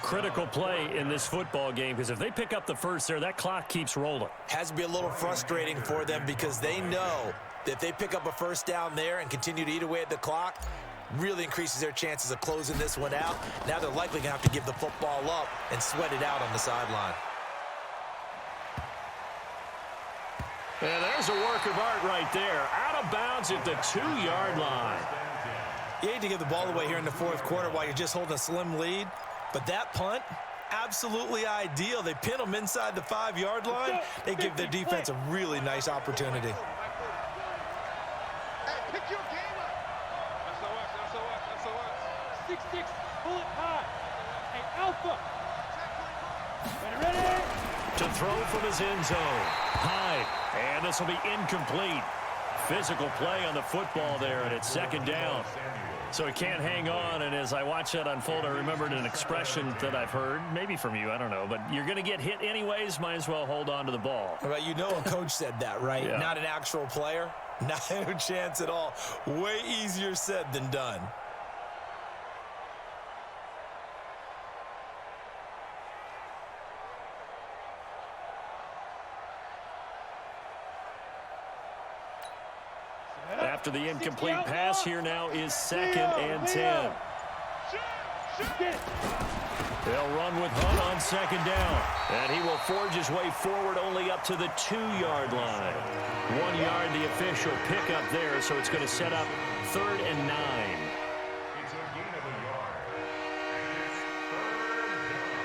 Critical play in this football game, because if they pick up the first there, that clock keeps rolling. Has to be a little frustrating for them because they know that if they pick up a first down there and continue to eat away at the clock, really increases their chances of closing this one out. Now they're likely going to have to give the football up and sweat it out on the sideline. And there's a work of art right there. Out of bounds at the 2-yard line. You hate to give the ball away here in the fourth quarter while you're just holding a slim lead, but that punt, absolutely ideal. They pin them inside the 5-yard line. They give their defense a really nice opportunity. Hey, pick your game up. SOS. 6-6, pull it high. Hey, Alpha. Ready? To throw from his end zone. Hyde. And this will be incomplete. Physical play on the football there, and it's second down. So he can't hang on, and as I watch that unfold, I remembered an expression that I've heard, maybe from you, I don't know, but you're going to get hit anyways, might as well hold on to the ball. Right, you know a coach said that, right? Yeah. Not an actual player. Not a chance at all. Way easier said than done. After the incomplete pass, here now is 2nd and 10. They'll run with Hunt on second down. And he will forge his way forward only up to the 2-yard line. 1 yard, the official pickup there, so it's going to set up 3rd and 9. It's a gain of a yard. And it's 3rd down.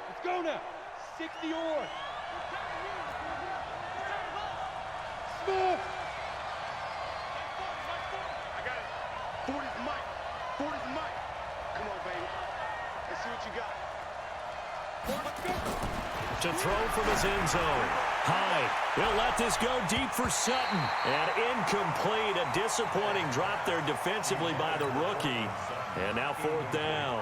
Let's go now. 60 on. Smith. I got it. 40's Mike. 40's Mike. Come on, baby. Let's see what you got. To throw from his end zone. Hyde. He'll let this go deep for Sutton. And incomplete. A disappointing drop there defensively by the rookie. And now 4th down.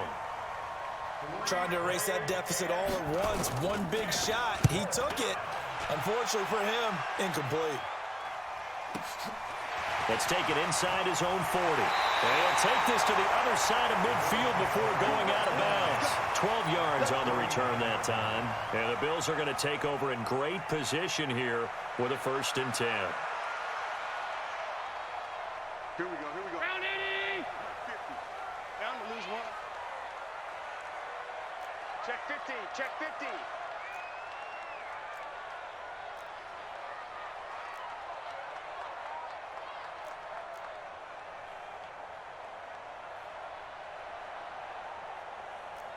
Trying to erase that deficit all at once. One big shot. He took it. Unfortunately for him, incomplete. Let's take it inside his own 40. And he'll take this to the other side of midfield before going out of bounds. 12 yards on the return that time. And the Bills are going to take over in great position here with a 1st and 10. Here we go. Round 80. 50. Down to lose one. Check 50. Check 50.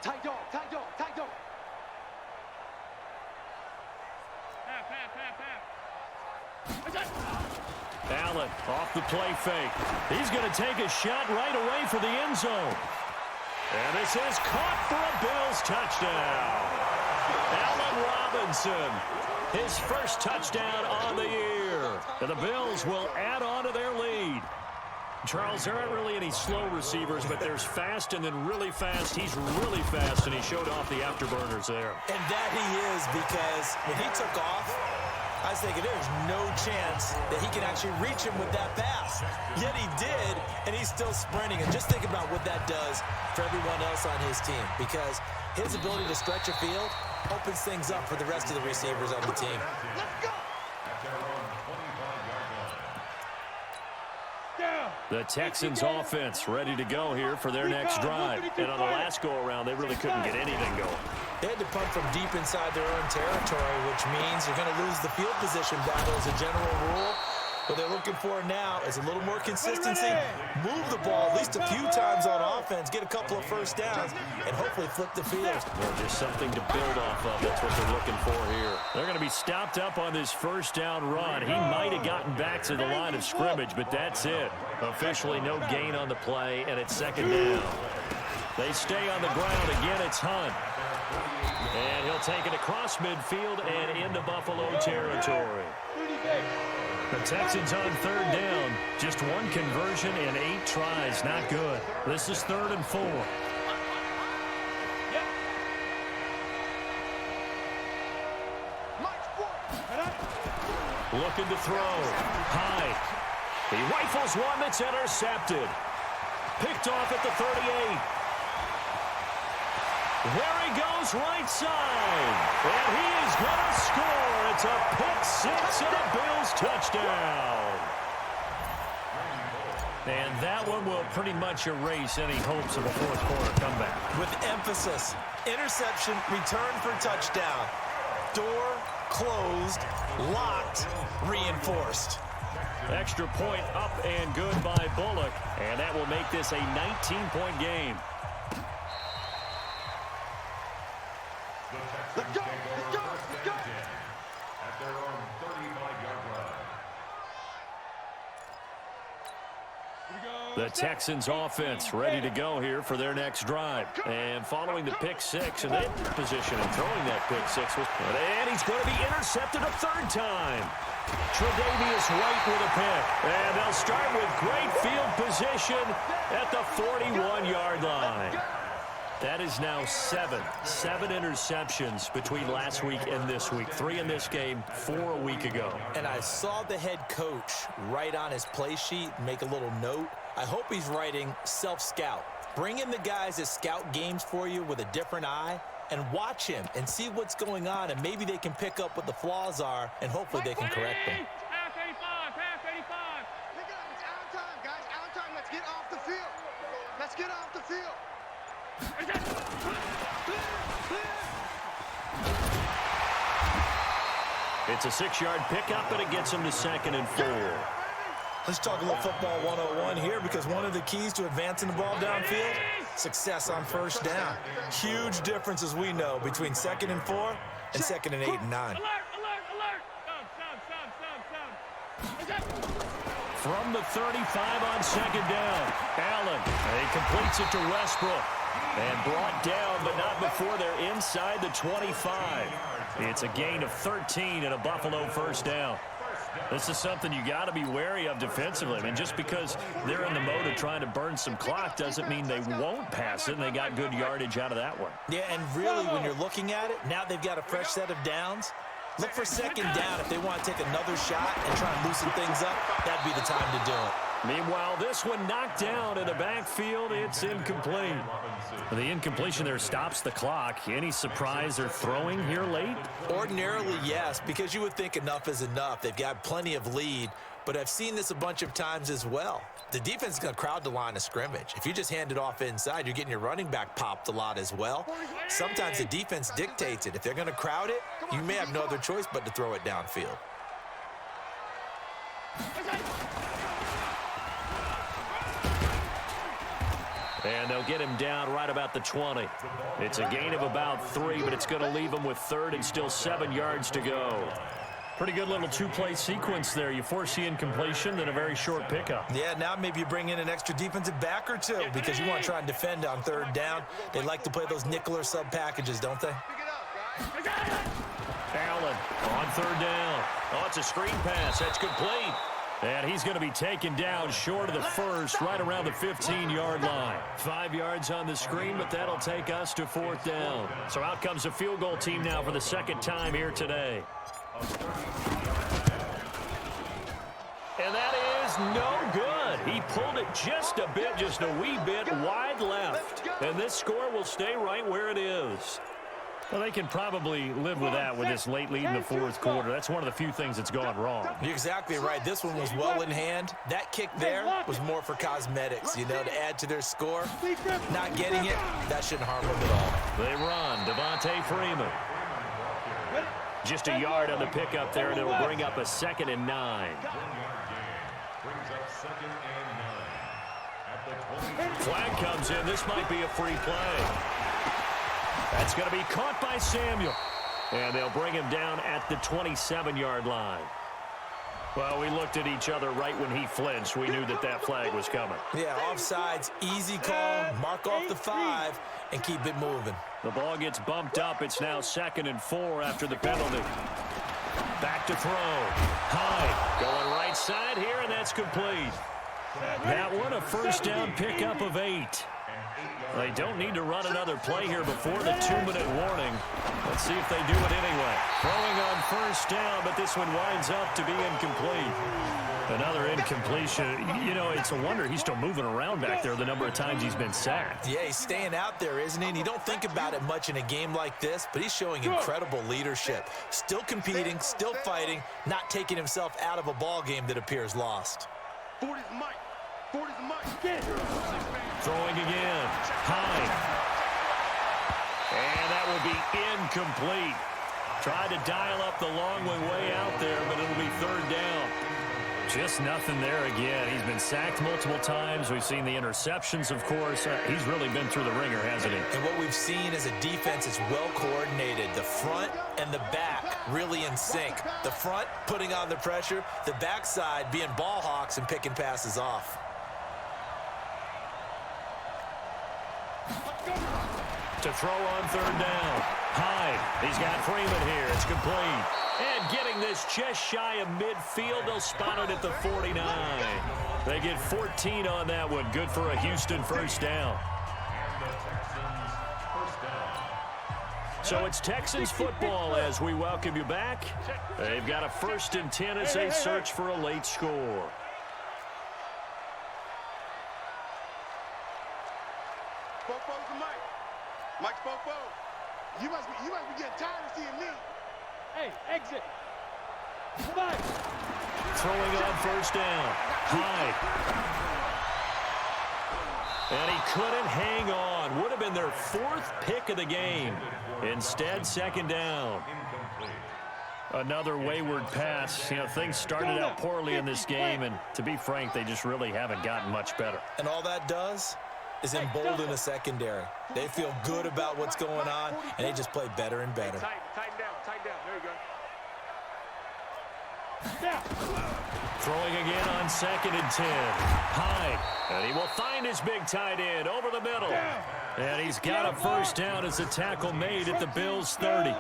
Tight dog. Allen off the play fake. He's going to take a shot right away for the end zone. And this is caught for a Bills touchdown. Allen Robinson, his first touchdown on the year. And the Bills will add on to their lead. Charles, there aren't really any slow receivers, but there's fast and then really fast. He's really fast, and he showed off the afterburners there. And that he is, because when he took off, I was thinking there's no chance that he can actually reach him with that pass. Yet he did, and he's still sprinting. And just think about what that does for everyone else on his team, because his ability to stretch a field opens things up for the rest of the receivers on the team. Let's go. The Texans offense ready to go here for their next drive. And on the last go-around, they really couldn't get anything going. They had to punt from deep inside their own territory, which means you're going to lose the field position battle as a general rule. What they're looking for now is a little more consistency, move the ball at least a few times on offense, get a couple of first downs, and hopefully flip the field. Well, just something to build off of. That's what they're looking for here. They're going to be stopped up on this first down run. He might have gotten back to the line of scrimmage, but that's it. Officially no gain on the play, and it's second down. They stay on the ground. Again, it's Hunt. And he'll take it across midfield and into Buffalo territory. The Texans on third down. Just one conversion in 8 tries. Not good. This is 3rd and 4. Looking to throw. High. He rifles one that's intercepted. Picked off at the 38. There he goes, right side. And he is going to score. It's a pick six and a Bills touchdown. And that one will pretty much erase any hopes of a fourth quarter comeback. With emphasis, interception, return for touchdown. Door closed, locked, reinforced. Extra point up and good by Bullock. And that will make this a 19-point game. Let's go. Let's go. Let's go. At their own 35-yard line. The Texans offense ready to go here for their next drive. And following the pick six, and they position and throwing that pick six. And he's going to be intercepted a 3rd time. Tre'Davious White with a pick. And they'll start with great field position at the 41-yard line. That is now 7 interceptions between last week and this week. 3 in this game, 4 a week ago. And I saw the head coach write on his play sheet, make a little note. I hope he's writing self-scout. Bring in the guys that scout games for you with a different eye and watch him and see what's going on, and maybe they can pick up what the flaws are, and hopefully they can correct them. Half 85, half 85. Look at it, it's out time, guys, out time. Let's get off the field. Let's get off the field. It's a 6-yard pickup, and it gets him to 2nd and 4. Let's talk a little football 101 here, because one of the keys to advancing the ball downfield, success on first down. Huge difference, as we know, between 2nd and 4 and 2nd and 8 and 9. From the 35 on 2nd down, Allen, and he completes it to Westbrook. And brought down, but not before they're inside the 25. It's a gain of 13 and a Buffalo first down. This is something you got to be wary of defensively. I mean, just because they're in the mode of trying to burn some clock doesn't mean they won't pass it, and they got good yardage out of that one. Yeah, and really, when you're looking at it, now they've got a fresh set of downs. Look for 2nd down if they want to take another shot and try and loosen things up. That'd be the time to do it. Meanwhile, this one knocked down in the backfield. It's incomplete. The incompletion there stops the clock. Any surprise they're throwing here late? Ordinarily, yes, because you would think enough is enough. They've got plenty of lead, but I've seen this a bunch of times as well. The defense is going to crowd the line of scrimmage. If you just hand it off inside, you're getting your running back popped a lot as well. Sometimes the defense dictates it. If they're going to crowd it, you may have no other choice but to throw it downfield. And they'll get him down right about the 20. It's a gain of about 3, but it's going to leave him with 3rd and still 7 yards to go. Pretty good little 2-play sequence there. You force the incompletion, then a very short pickup. Yeah, now maybe you bring in an extra defensive back or two because you want to try and defend on 3rd down. They like to play those nickel or sub packages, don't they? Allen on 3rd down. Oh, it's a screen pass. That's complete. And he's going to be taken down short of the first, right around the 15-yard line. 5 yards on the screen, but that'll take us to 4th down. So out comes the field goal team now for the second time here today. And that is no good. He pulled it just a bit, just a wee bit wide left. And this score will stay right where it is. Well, they can probably live with that with this late lead in the 4th quarter. That's one of the few things that's gone wrong. You're exactly right. This one was well in hand. That kick there was more for cosmetics, you know, to add to their score. Not getting it, that shouldn't harm them at all. They run. Devontae Freeman. Just a yard on the pickup there, and it'll bring up a 2nd and 9. Brings up 2nd and 9. At the 20. Flag comes in. This might be a free play. That's going to be caught by Samuel. And they'll bring him down at the 27-yard line. Well, we looked at each other right when he flinched. We knew that that flag was coming. Yeah, offsides, easy call, mark off the 5, and keep it moving. The ball gets bumped up. It's now 2nd and 4 after the penalty. Back to throw. High. Going right side here, and that's complete. That one a first down pickup of 8. They don't need to run another play here before the 2-minute warning. Let's see if they do it anyway. Throwing on first down, but this one winds up to be incomplete. Another incompletion. You know, it's a wonder he's still moving around back there the number of times he's been sacked. Yeah, he's staying out there, isn't he? And you don't think about it much in a game like this, but he's showing incredible leadership. Still competing, still fighting, not taking himself out of a ball game that appears lost. 40's Mike. 40's Mike. Throwing again. High. And that will be incomplete. Tried to dial up the long one way out there, but it'll be 3rd down. Just nothing there again. He's been sacked multiple times. We've seen the interceptions, of course. He's really been through the ringer, hasn't he? And what we've seen is a defense that's well coordinated. The front and the back really in sync. The front putting on the pressure, the backside being ball hawks and picking passes off. To throw on 3rd down. Hyde. He's got Freeman here. It's complete. And getting this just shy of midfield. They'll spot it at the 49. They get 14 on that one. Good for a Houston first down. And the Texans first down. So it's Texans football as we welcome you back. They've got a 1st and 10 as they search for a late score. Popo's the Mike. Mike's Popo. You must be getting tired of seeing me. Hey, exit. Come on. Throwing on first down. Hyde. And he couldn't hang on. Would have been their 4th pick of the game. Instead, 2nd down. Another wayward pass. You know, things started out poorly in this game, and to be frank, they just really haven't gotten much better. And all that does is embolden the secondary. They feel good about what's going on, and they just play better and better. Tighten down. There you go. Throwing again on 2nd and 10. Hyde. And he will find his big tight end over the middle. And he's got a first down as the tackle made at the Bills' 30. Gain of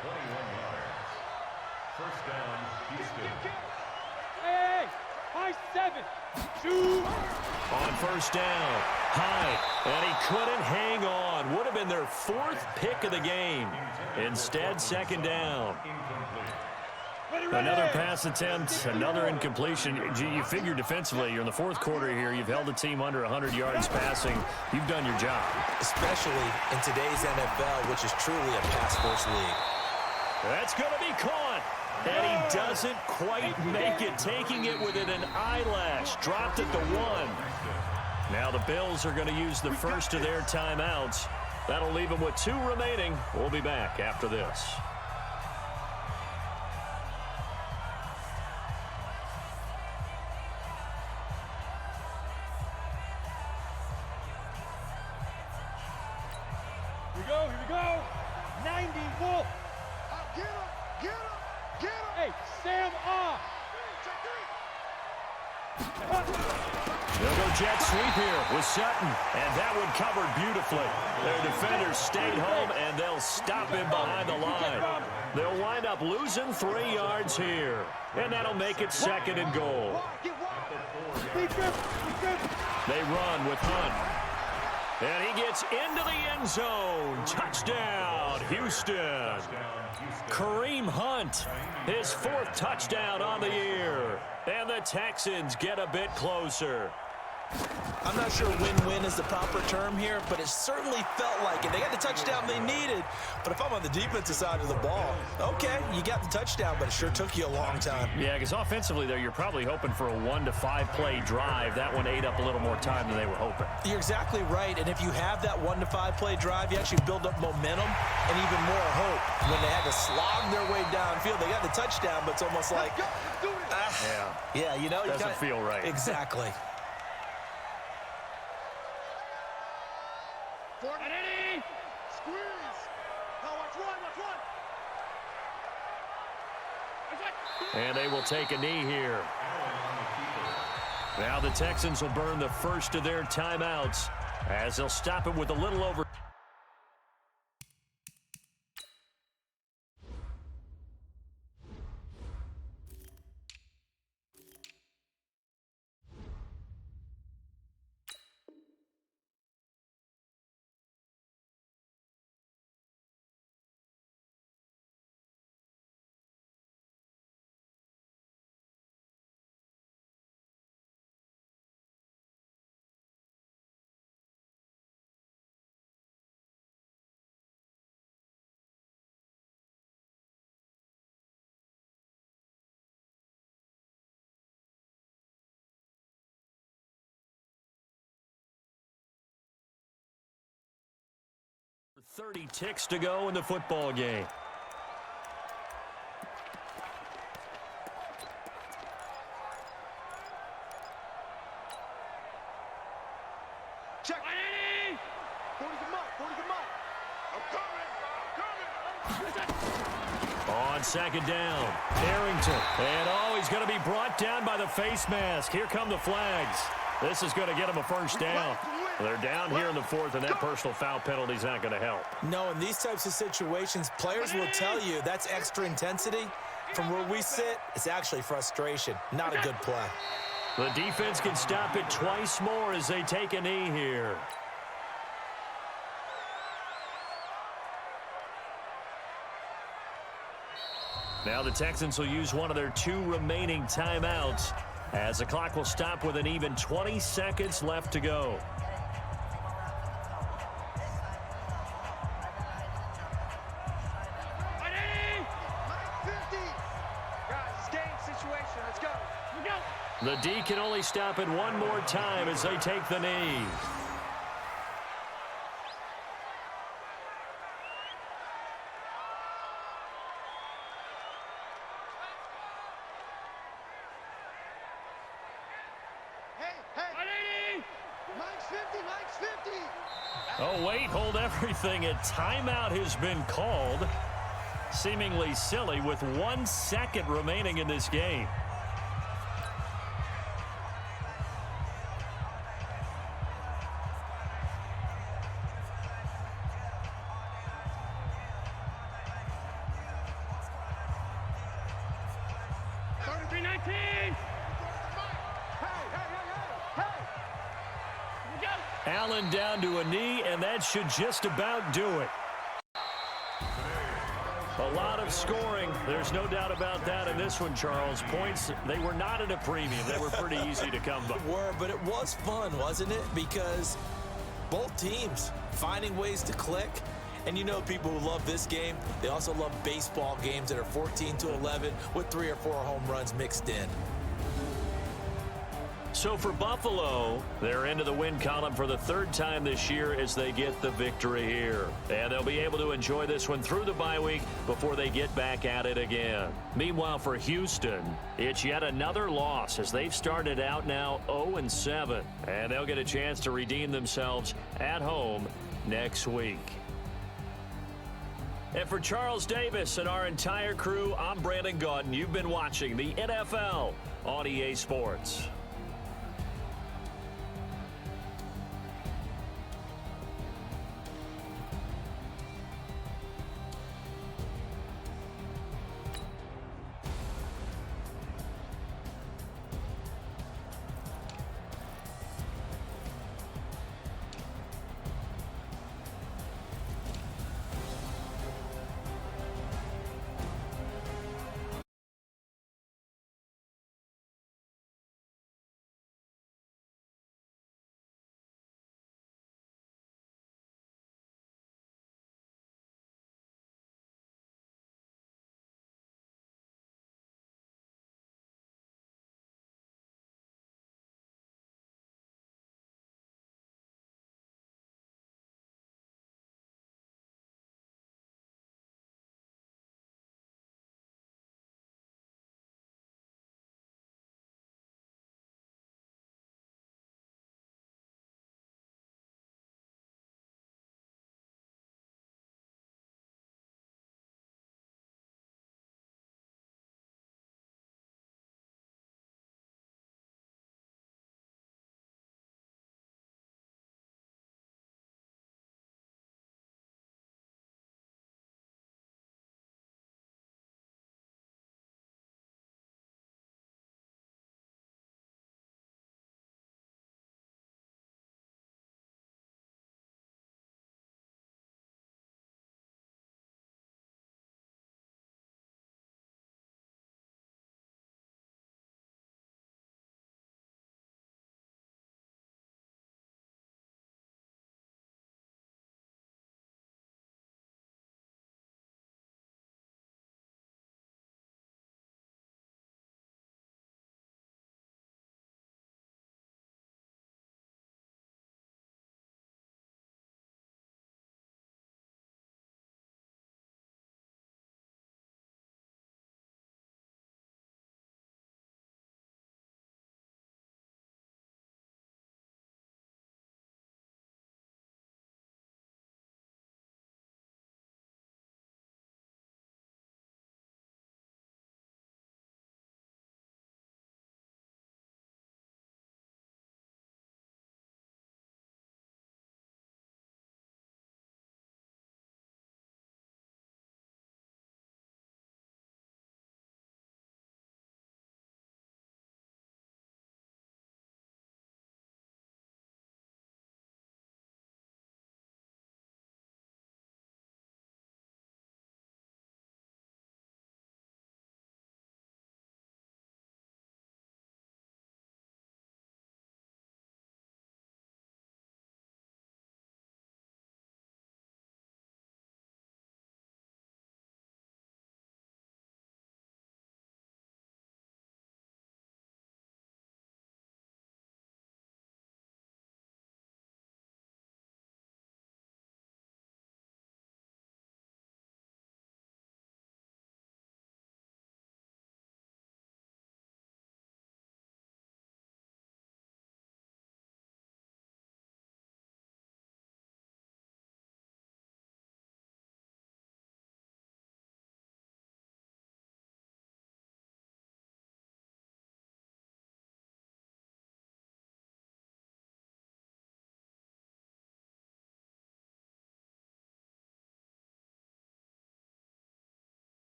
21 yards. First down, Houston. Hey, high 7. Shoot. On first down, Hyde, and he couldn't hang on. Would have been their 4th pick of the game. Instead, 2nd down. Another pass attempt, another incompletion. You figure defensively, you're in the 4th quarter here. You've held the team under 100 yards passing. You've done your job. Especially in today's NFL, which is truly a pass-first league. That's going to be caught. And he doesn't quite make it, taking it within an eyelash. Dropped at the 1. Now the Bills are going to use the first of their timeouts. That'll leave them with 2 remaining. We'll be back after this. Here we go. 90 Wolf. Get him. Hey, Sam off. They'll go jet sweep here with Sutton, and that one covered beautifully. Their defenders stayed home, and they'll stop him behind the line. They'll wind up losing 3 yards here, and that'll make it 2nd and goal. They run with Hunt. And he gets into the end zone. Touchdown, Houston. Kareem Hunt, his 4th touchdown on the year. And the Texans get a bit closer. I'm not sure win-win is the proper term here, but it certainly felt like it. They got the touchdown they needed, but if I'm on the defensive side of the ball, okay, you got the touchdown, but it sure took you a long time. Yeah, because offensively there, you're probably hoping for a 1 to 5 play drive. That one ate up a little more time than they were hoping. You're exactly right, and if you have that 1 to 5 play drive, you actually build up momentum and even more hope. When they had to slog their way downfield, they got the touchdown, but it's almost like, yeah, you know, doesn't feel right. Exactly. And they will take a knee here. Now the Texans will burn the first of their timeouts as they'll stop it with a little over. .30 ticks to go in the football game. Check. 40 the mark. 40 the mark. I'm coming. On 2nd down, Arrington. And he's going to be brought down by the face mask. Here come the flags. This is going to get him a first down. They're down here in the 4th, and that personal foul penalty is not going to help. No, in these types of situations, players will tell you that's extra intensity. From where we sit, it's actually frustration. Not a good play. The defense can stop it twice more as they take a knee here. Now the Texans will use one of their 2 remaining timeouts as the clock will stop with an even 20 seconds left to go. The D can only stop it one more time as they take the knee. Oh, wait, hold everything. A timeout has been called. Seemingly silly with 1 second remaining in this game. Allen down to a knee, and that should just about do it. A lot of scoring. There's no doubt about that in this one, Charles. Points, they were not at a premium. They were pretty easy to come by. But it was fun, wasn't it? Because both teams finding ways to click. And you know people who love this game, they also love baseball games that are 14-11 with 3 or 4 home runs mixed in. So for Buffalo, they're into the win column for the 3rd time this year as they get the victory here. And they'll be able to enjoy this one through the bye week before they get back at it again. Meanwhile, for Houston, it's yet another loss as they've started out now 0-7. And they'll get a chance to redeem themselves at home next week. And for Charles Davis and our entire crew, I'm Brandon Gaudin. You've been watching the NFL on EA Sports.